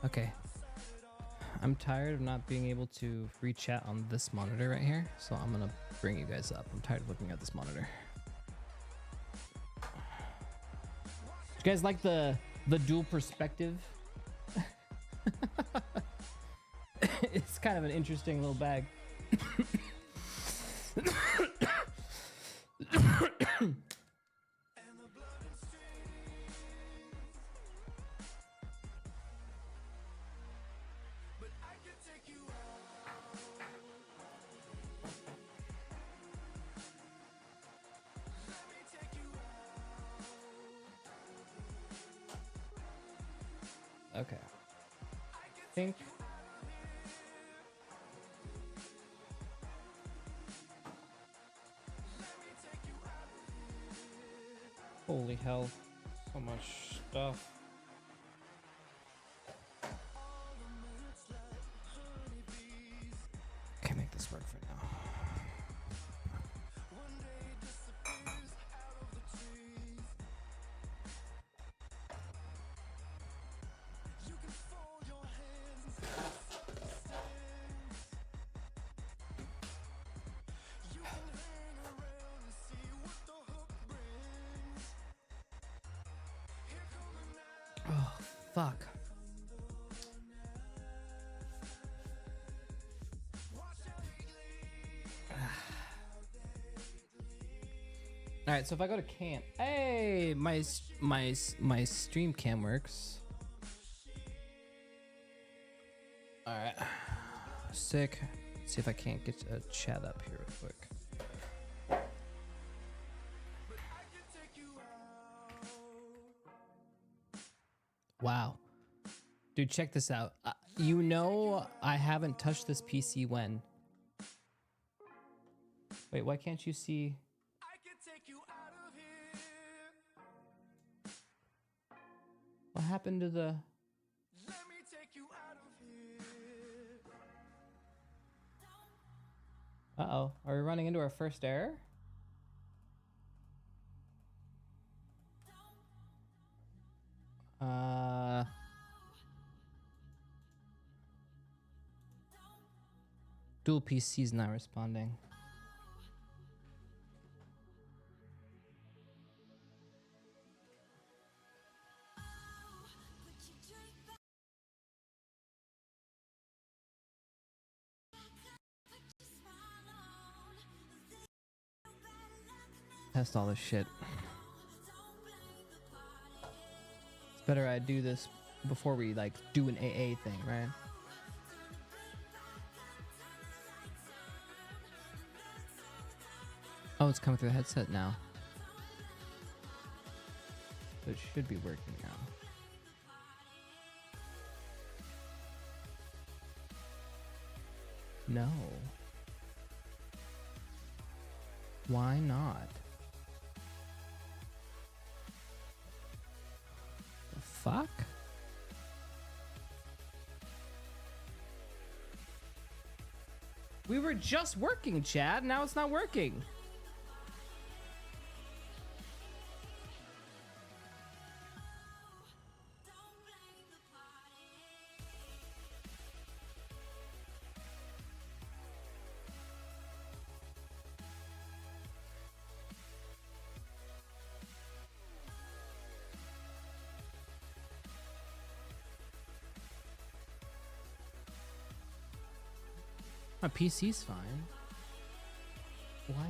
Okay. I'm tired of not being able to free chat on this monitor right here, so I'm gonna bring you guys up. I'm tired of looking at this monitor. You guys like the dual perspective? It's kind of an interesting little bag. Okay. I think holy hell, so much stuff. Can't make this work for now. Oh, fuck. All right, so if I go to camp, hey, my stream cam works. All right, sick. Let's see if I can't get a chat up here real quick. Wow, dude, check this out. You know I haven't touched this PC when. Wait, why can't you see? What happened to the? Uh-oh, are we running into our first error? Dual PC's not responding. Test all this shit. It's better I do this before we like do an AA thing, right? Oh, it's coming through the headset now. So it should be working now. No. Why not? The fuck? We were just working, Chad. Now it's not working. My PC's fine. Why?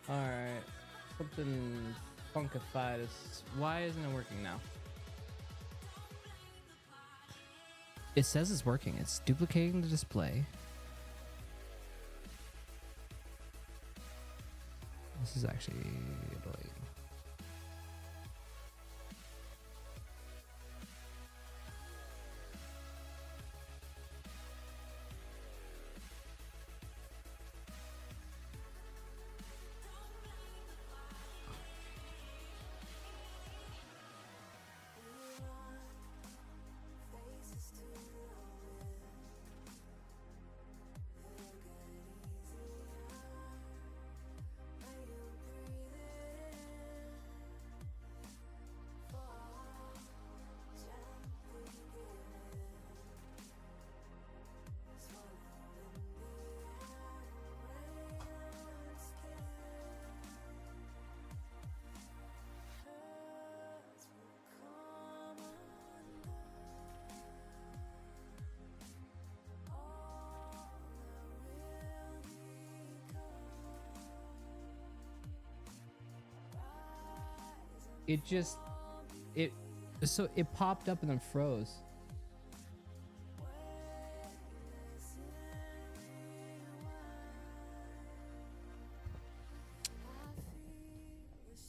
All right, something funkified is. Why isn't it working now? It says it's working. It's duplicating the display. This is actually annoying. It just it so it popped up and then froze.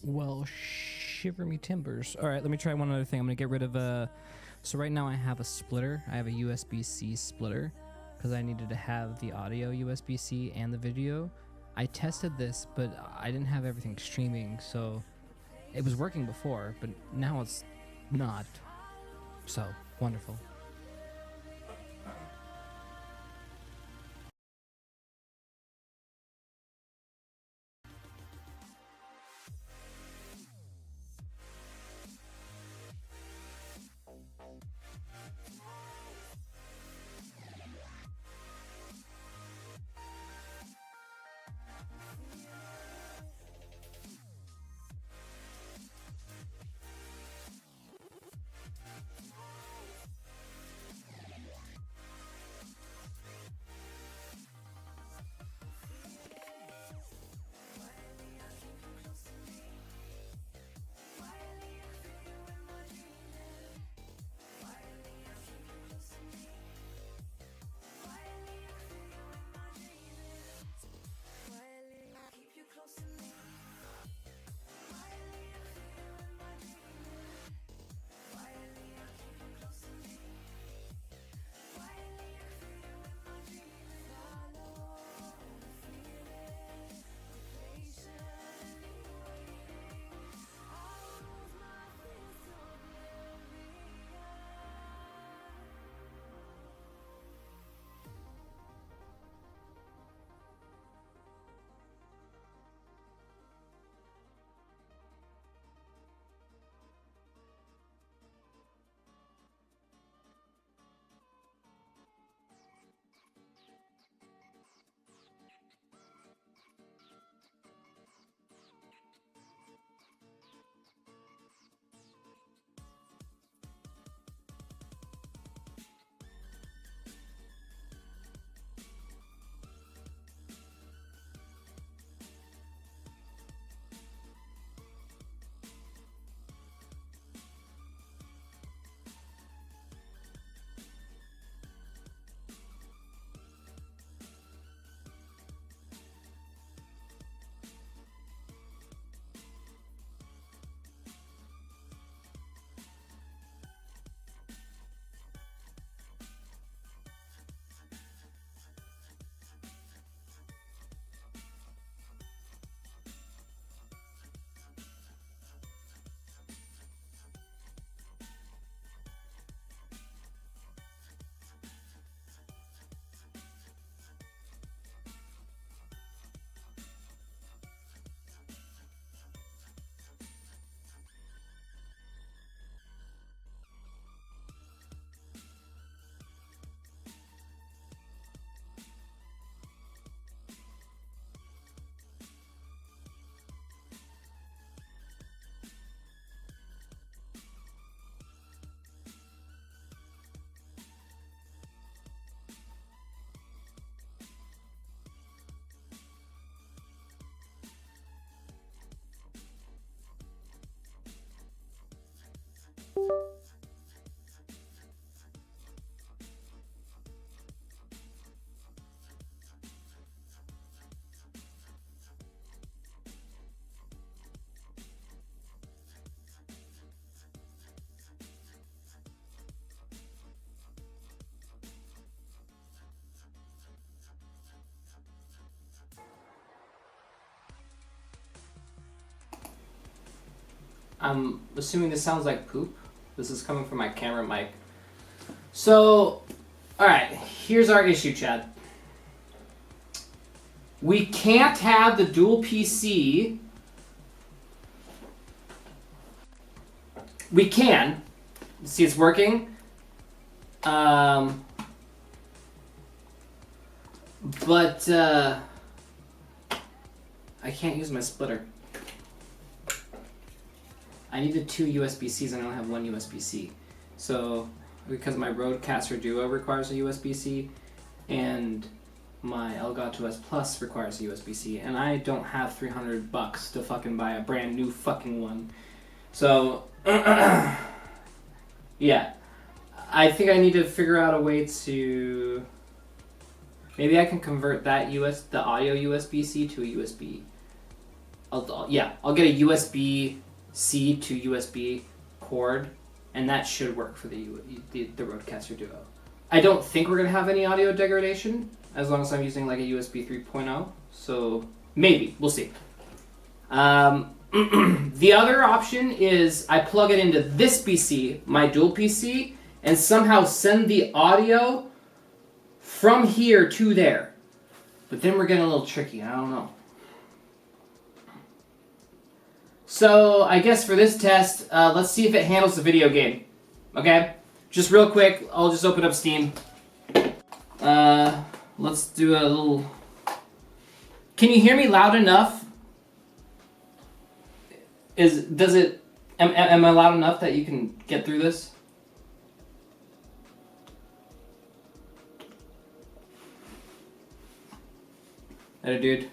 Well, shiver me timbers. All right, let me try one other thing. I'm gonna get rid of so right now I have a splitter. I have a USB-C splitter because I needed to have the audio USB-C and the video. I tested this, but I didn't have everything streaming, so it was working before, but now it's not. So wonderful. I'm assuming this sounds like poop. This is coming from my camera mic. So, alright, here's our issue, Chad. We can't have the dual PC. We can. See, it's working. But, I can't use my splitter. I needed 2 USB-Cs and I only have 1 USB-C. So, because my Rodecaster Duo requires a USB-C and my Elgato 2S Plus requires a USB-C, and I don't have $300 to fucking buy a brand new fucking one. So, yeah. I think I need to figure out a way to... Maybe I can convert that the audio USB-C to a USB. I'll get a USB-C to USB cord, and that should work for the Rodecaster Duo. I don't think we're going to have any audio degradation, as long as I'm using like a USB 3.0, so maybe. We'll see. The other option is I plug it into this PC, my dual PC, and somehow send the audio from here to there. But then we're getting a little tricky. I don't know. So I guess for this test, let's see if it handles the video game. Okay? Just real quick, I'll just open up Steam. Let's do a little... Can you hear me loud enough? Am I loud enough that you can get through this? That a dude?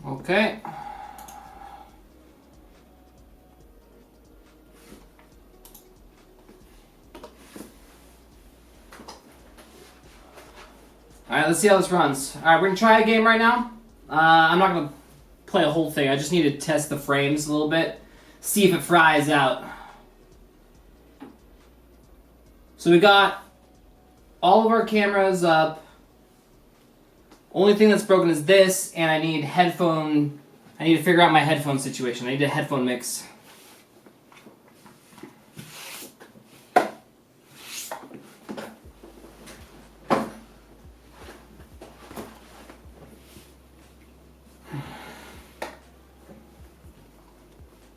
Okay. Alright, let's see how this runs. Alright, we're gonna try a game right now. I'm not gonna play a whole thing. I just need to test the frames a little bit. See if it fries out. So we got all of our cameras up. Only thing that's broken is this, and I need to figure out my headphone situation. I need a headphone mix.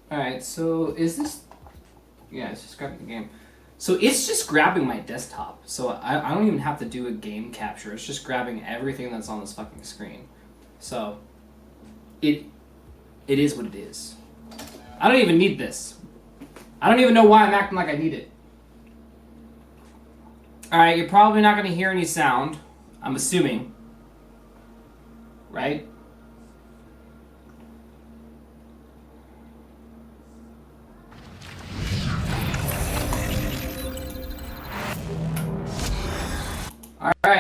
Alright, so is this... Yeah, it's just grabbing the game. So it's just grabbing my desktop. So I don't even have to do a game capture. It's just grabbing everything that's on this fucking screen. So it is what it is. I don't even need this. I don't even know why I'm acting like I need it. Alright, you're probably not going to hear any sound. I'm assuming. Right?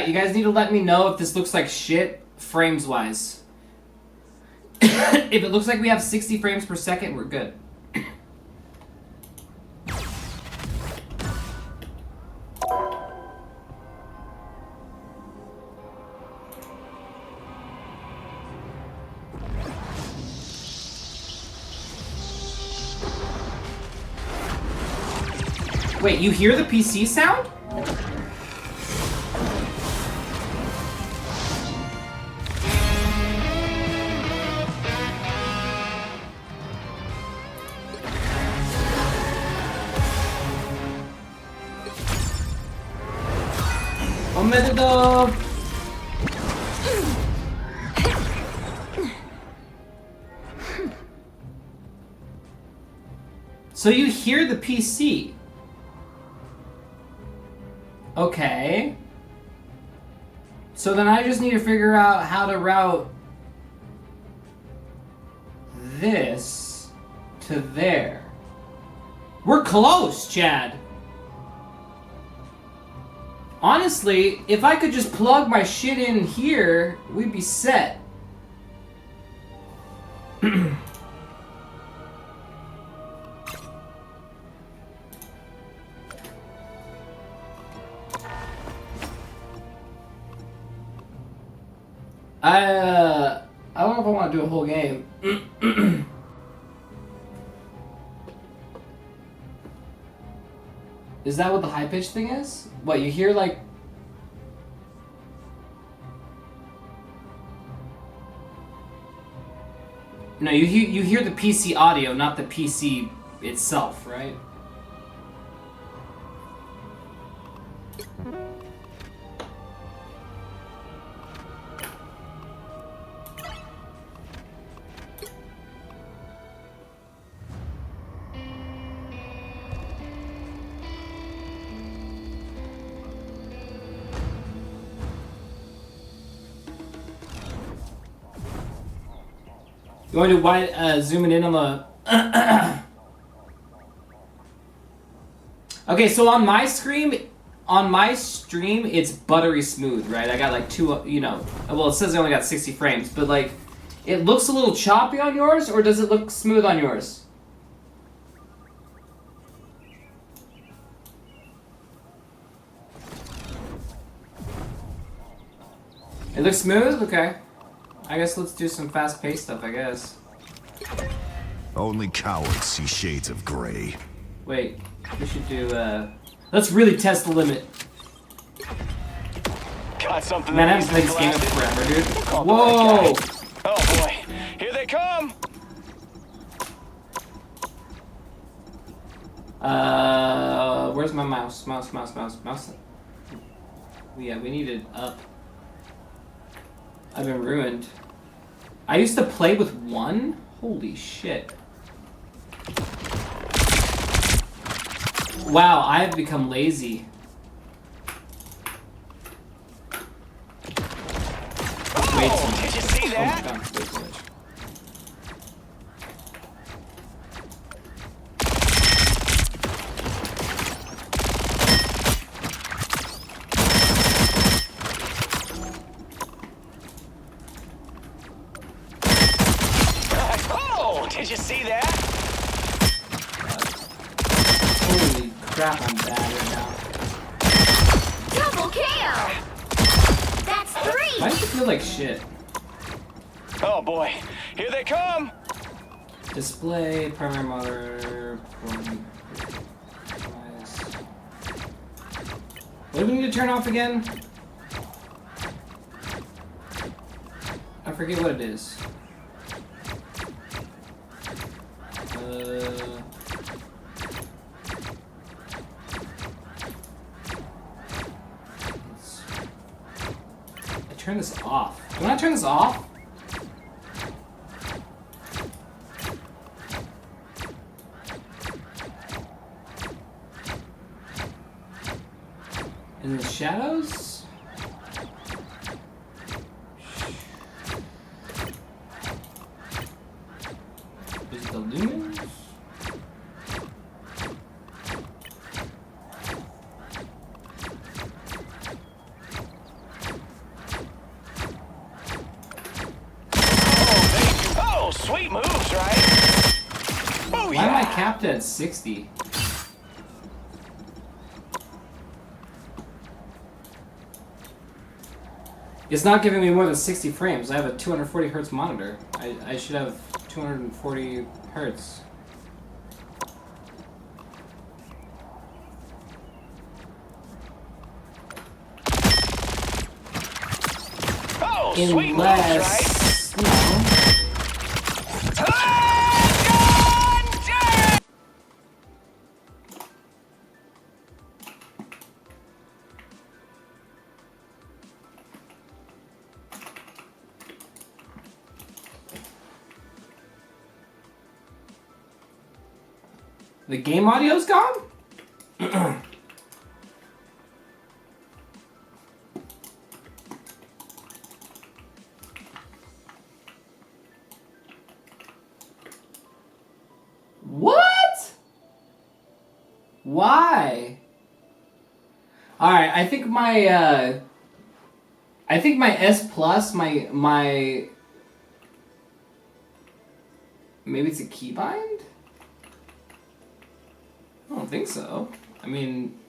Chat, you guys need to let me know if this looks like shit frames wise. If it looks like we have 60 frames per second, we're good. Wait, you hear the PC sound? 오메데도. So you hear the PC. Okay. So then I just need to figure out how to route this to there. We're close, Chad. Honestly, if I could just plug my shit in here, we'd be set. I don't know if I want to do a whole game. Is that what the high pitch thing is? What, you hear like... No, you hear the PC audio, not the PC itself, right? You want to do wide, zooming in on the... Okay, so on my stream, it's buttery smooth, right? I got like two, you know, well, it says I only got 60 frames, but like, it looks a little choppy on yours, or does it look smooth on yours? It looks smooth? Okay. I guess let's do some fast-paced stuff, I guess. Only cowards see shades of gray. Wait, we should do, let's really test the limit. Got something. Man, I haven't played this game forever, dude. Whoa! Oh boy, here they come! Where's my mouse? Mouse. Yeah, we need it up. I've been ruined. I used to play with one? Holy shit. Wow, I have become lazy. Way too much. Did you see that? Oh my god, way too much. Did you see that? Holy crap, I'm bad right now. Double KO! That's 3! Why does it feel like shit? Oh boy, here they come! Display, primary monitor, what do we need to turn off again? I forget what it is. Turn this off. Do I not turn this off? In the shadows? Is it the lumens? sweet moves, right? Oh, Why yeah. am I capped at 60? It's not giving me more than 60 frames. I have a 240 hertz monitor. I should have 240 hertz. Oh, sweet moves, right? No. The game audio's gone? What? Why? Alright, I think my S Plus, my maybe it's a keybind? I don't think so. I mean,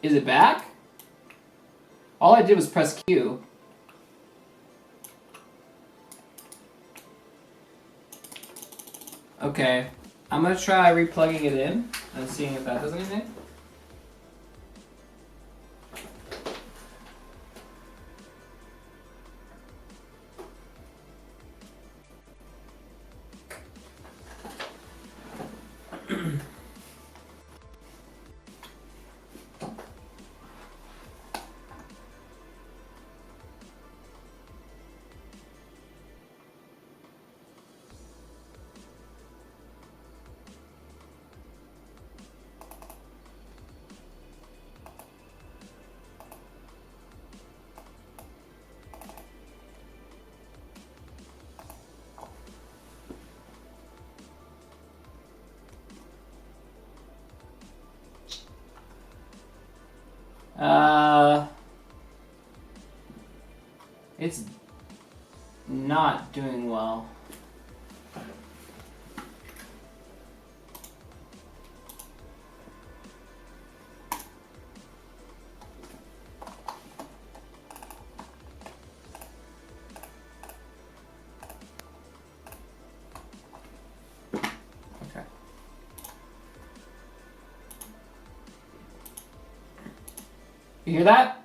is it back? All I did was press Q. Okay, I'm gonna try replugging it in and seeing if that does anything. It's not doing well. Okay. You hear that?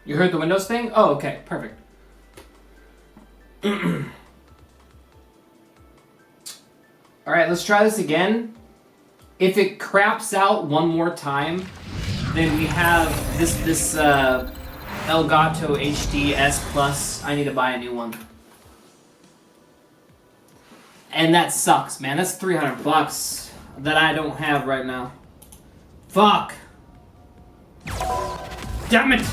You heard the Windows thing? Oh, okay, perfect. Alright, let's try this again. If it craps out one more time, then we have this Elgato HD S Plus. I need to buy a new one. And that sucks, man. That's $300 that I don't have right now. Fuck. Damn it.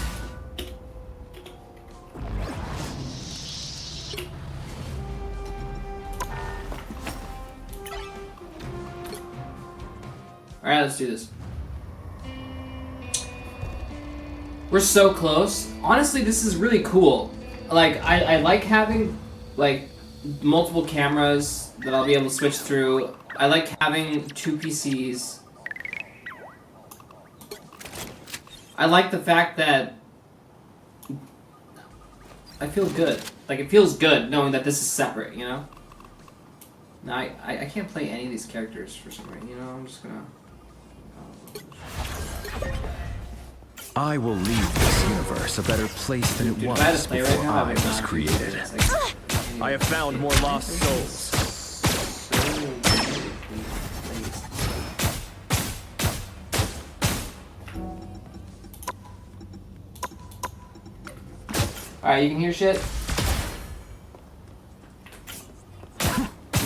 Alright, let's do this. We're so close. Honestly, this is really cool. Like, I like having, like, multiple cameras that I'll be able to switch through. I like having two PCs. I like the fact that I feel good. Like, it feels good knowing that this is separate, you know? No, I can't play any of these characters for some reason, you know? I'm just gonna... I will leave this universe a better place than it Dude, was if I had to play before right now, I was created. Like, I have found more lost souls. Alright, you can hear shit?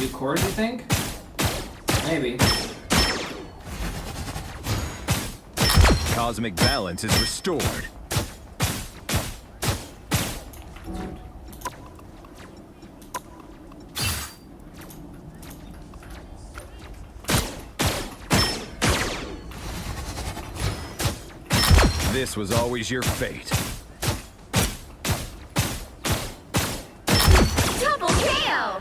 New chords, you think? Maybe. Cosmic balance is restored. This was always your fate. Double KO!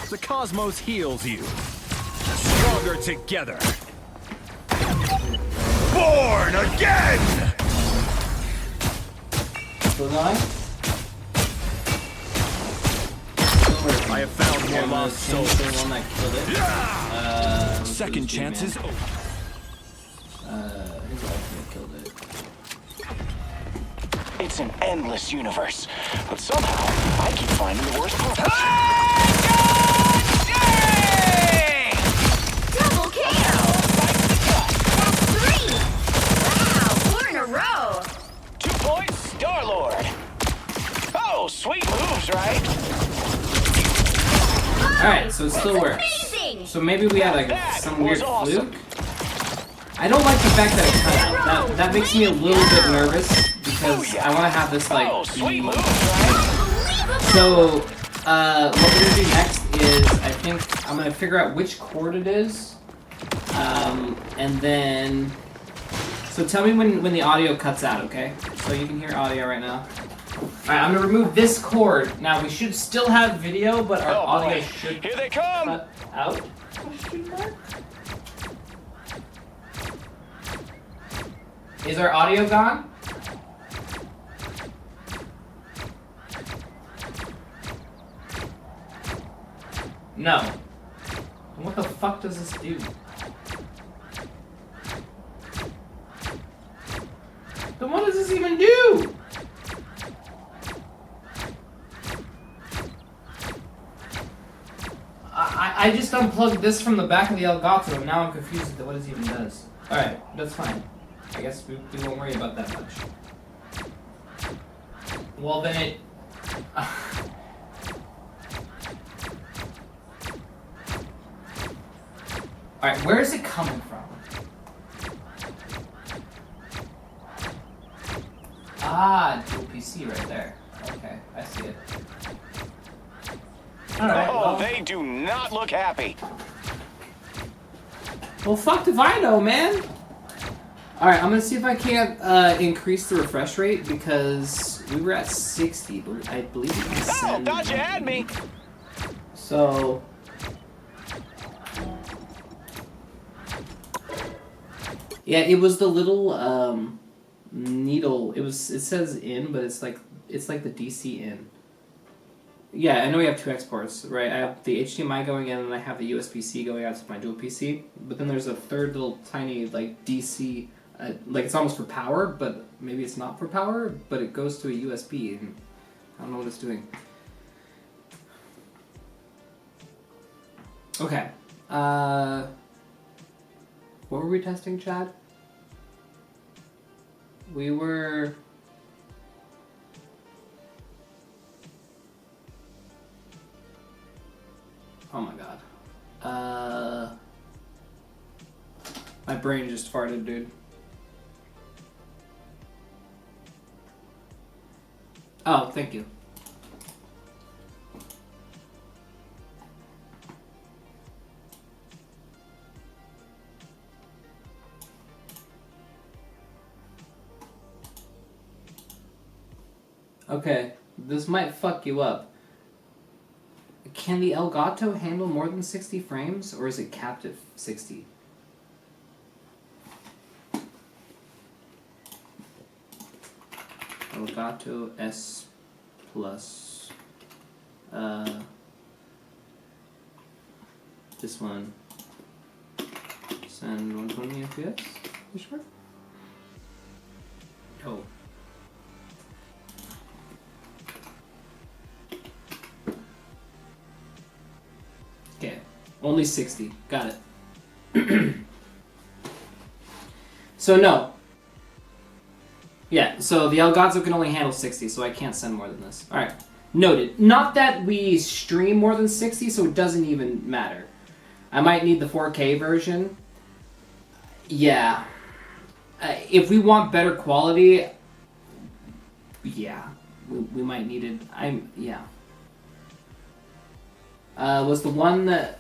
The cosmos heals you. Stronger together. Born again! Still going? I have found more lost souls. The one that killed it. Second chances. His ultimate killed it. It's an endless universe, but somehow I keep finding the worst parts. Double KO! That's 3! Wow, 4 in a row! 2 points, Star-Lord. Oh, sweet moves, right? Alright, so it still works. Amazing! So maybe we had like That some weird was awesome. fluke. I don't like the fact that it cut out. That makes me a little bit nervous because I want to have this like. Oh, sweet moves, right? So, what we're gonna do next is I think I'm gonna figure out which chord it is, and then. So tell me when the audio cuts out, okay? So you can hear audio right now. Alright, I'm gonna remove this chord. Now we should still have video, but our Oh, audio boy. should Here they come. cut out. Question mark? Is our audio gone? No. What the fuck does this do? Then what does this even do? I just unplugged this from the back of the Elgato and now I'm confused as to what it even does. Alright, that's fine. I guess we won't worry about that much. Well then it... Alright, where is it coming from? Ah, dual PC right there. Okay, I see it. Alright, Oh, well, they do not look happy. well, fuck if I know, man! Alright, I'm gonna see if I can't increase the refresh rate because we were at 60, but I believe we can Oh, send... thought you had me. So... Yeah, it was the little needle. It says in, but it's like the DC in. Yeah, I know we have 2 exports, right? I have the HDMI going in, and I have the USB-C going out to my dual PC. But then there's a third little tiny like DC, like it's almost for power, but maybe it's not for power, but it goes to a USB, and I don't know what it's doing. Okay. What were we testing, Chad? We were... Oh my god. My brain just farted, dude. Oh, thank you. Okay, this might fuck you up. Can the Elgato handle more than 60 frames, or is it capped at 60? Elgato S Plus. This one. Send 120 FPS? You sure? Oh. Okay, only 60. Got it. So no. Yeah, so the Elgato can only handle 60, so I can't send more than this. Alright, noted. Not that we stream more than 60, so it doesn't even matter. I might need the 4K version. Yeah. If we want better quality, yeah, we might need it. Yeah. Was the one that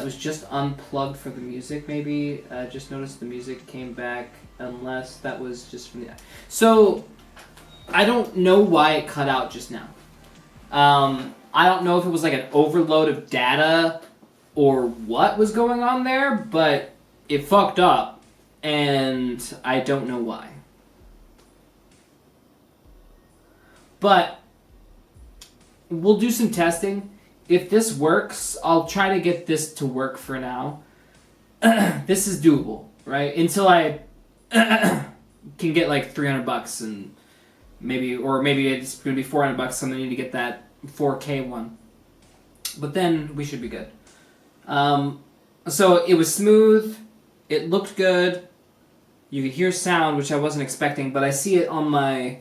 was just unplugged for the music, maybe? Just noticed the music came back, unless that was just from the... So, I don't know why it cut out just now. I don't know if it was like an overload of data or what was going on there, but it fucked up, and I don't know why. But, we'll do some testing. If this works, I'll try to get this to work for now. This is doable, right? Until I can get like $300 and maybe it's going to be $400 and I need to get that 4K one. But then we should be good. So it was smooth. It looked good. You could hear sound, which I wasn't expecting, but I see it on my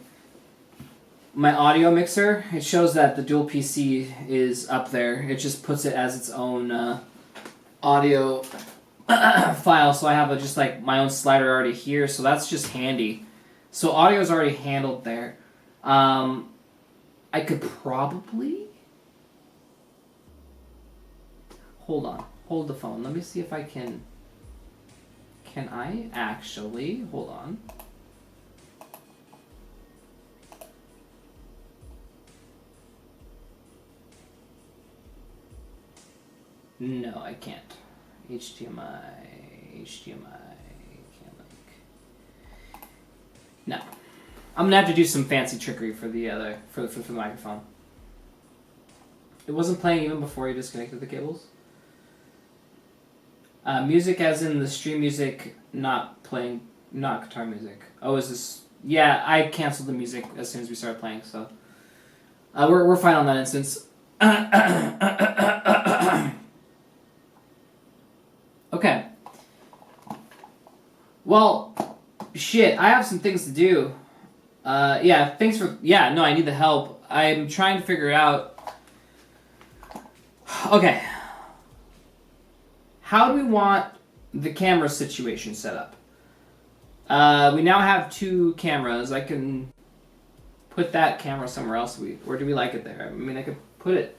audio mixer. It shows that the dual PC is up there. It just puts it as its own audio file, so I have just like my own slider already here, so that's just handy. So audio is already handled there. I could probably... Hold the phone. Let me see if I can... Can I actually... Hold on. No, I can't. HDMI, can't link. No. I'm gonna have to do some fancy trickery for the other, for the microphone. It wasn't playing even before you disconnected the cables? Music as in the stream music, not playing, not guitar music. Oh, is this... Yeah, I canceled the music as soon as we started playing, so... we're fine on that instance. Okay. Well, shit, I have some things to do. Yeah, thanks for... Yeah, no, I need the help. I'm trying to figure out... Okay. How do we want the camera situation set up? We now have 2 cameras. I can put that camera somewhere else. Where do we like it there? I mean, I could put it...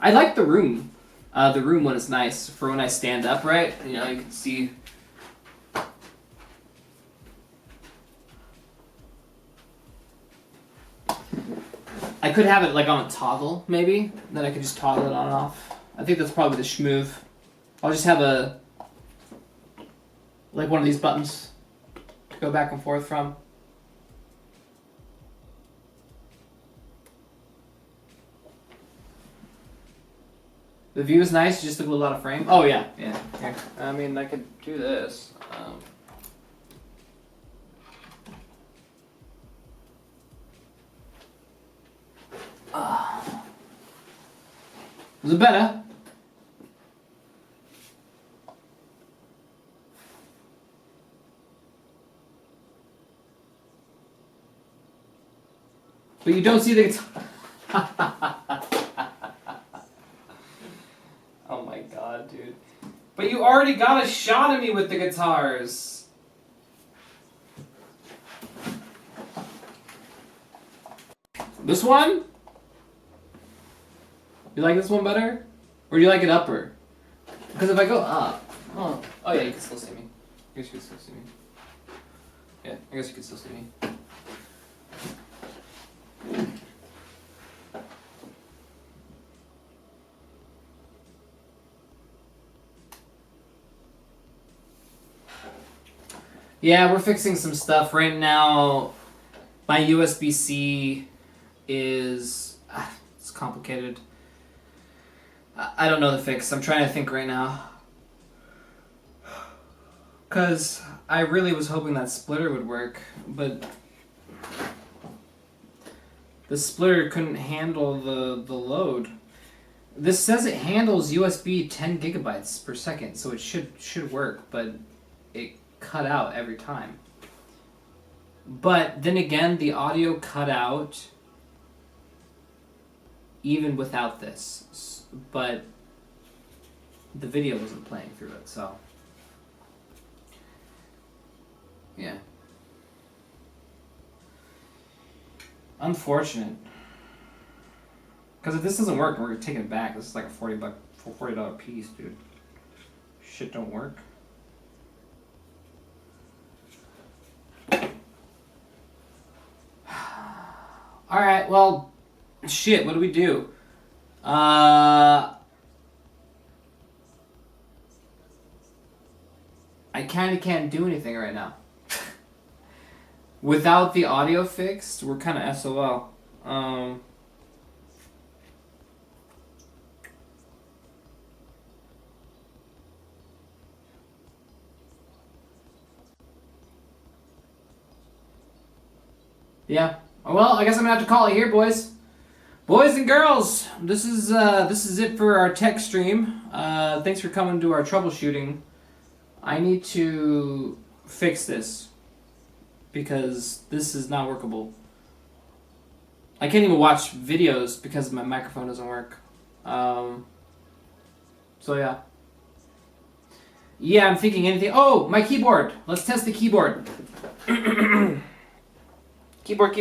I like the room. The room one is nice for when I stand up, right? You know, you can see... I could have it like on a toggle, maybe. Then I could just toggle it on and off. I think that's probably the schmoove. I'll just have a... like one of these buttons to go back and forth from. The view is nice, just a little out of frame. Oh yeah, yeah. Here. I mean, I could do this. Is it better? But you don't see the guitar. Oh my god, dude. But you already got a shot of me with the guitars. This one? You like this one better? Or do you like it upper? Because if I go up... Oh yeah, you can still see me. I guess you can still see me. Yeah, I guess you can still see me. Yeah, we're fixing some stuff right now. My USB-C is... it's complicated. I don't know the fix. I'm trying to think right now. Because I really was hoping that splitter would work, but... the splitter couldn't handle the load. This says it handles USB 10 gigabytes per second, so it should work, but it cut out every time. But then again, the audio cut out even without this. But the video wasn't playing through it, so. Yeah. Unfortunate. Because if this doesn't work, we're taking it back. This is like a $40 piece, dude. Shit don't work. Alright, well, shit, what do we do? I kind of can't do anything right now. Without the audio fixed, we're kind of SOL. Yeah. Well, I guess I'm gonna have to call it here, boys. Boys and girls, this is it for our tech stream. Thanks for coming to our troubleshooting. I need to fix this because this is not workable. I can't even watch videos because my microphone doesn't work. So yeah. Yeah, I'm thinking anything. Oh, my keyboard. Let's test the keyboard. Keyboard.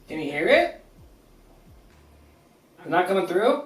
Can you hear it? Not coming through?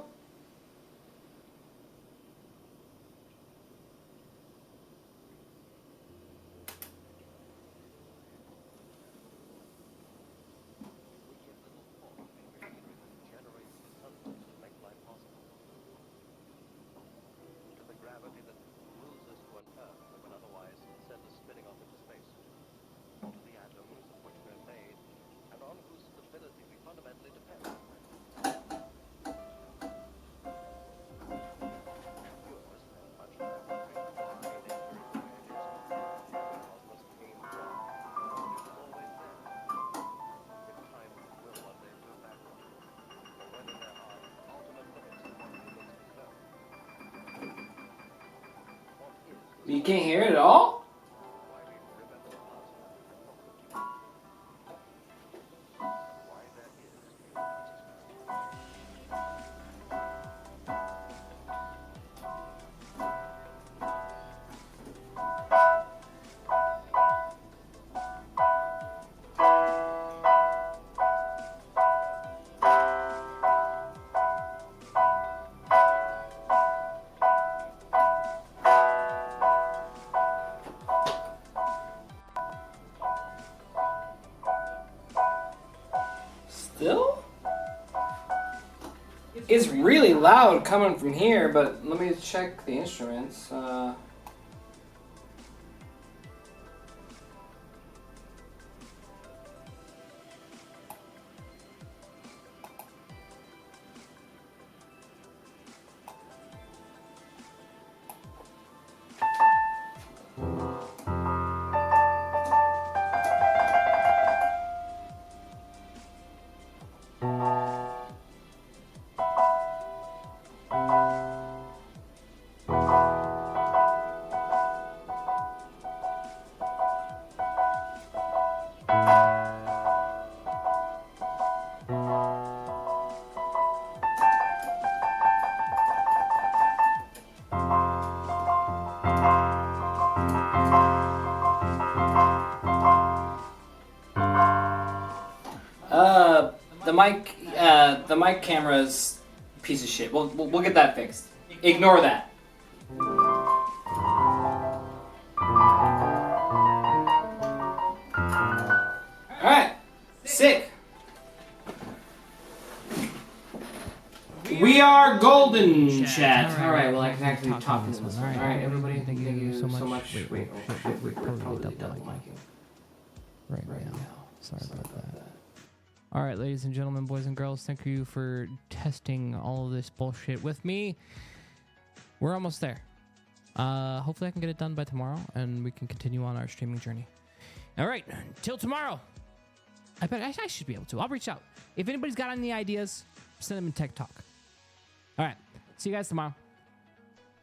You can't hear it at all? Still? It's really loud coming from here, but let me check the instruments. The mic camera's a piece of shit. We'll get that fixed. Ignore that. Alright. Sick. We are golden, chat. Alright, well I can actually talk in this one. Alright, everybody, thank you so much. Wait, we're probably double micing. Right now. Sorry about that. All right, ladies and gentlemen, boys and girls, thank you for testing all of this bullshit with me. We're almost there. Hopefully I can get it done by tomorrow and we can continue on our streaming journey. All right, till tomorrow. I bet I should be able to. I'll reach out. If anybody's got any ideas, send them in Tech Talk. All right, see you guys tomorrow.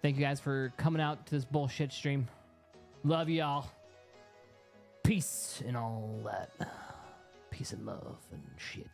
Thank you guys for coming out to this bullshit stream. Love y'all. Peace and all that. Peace and love and shit.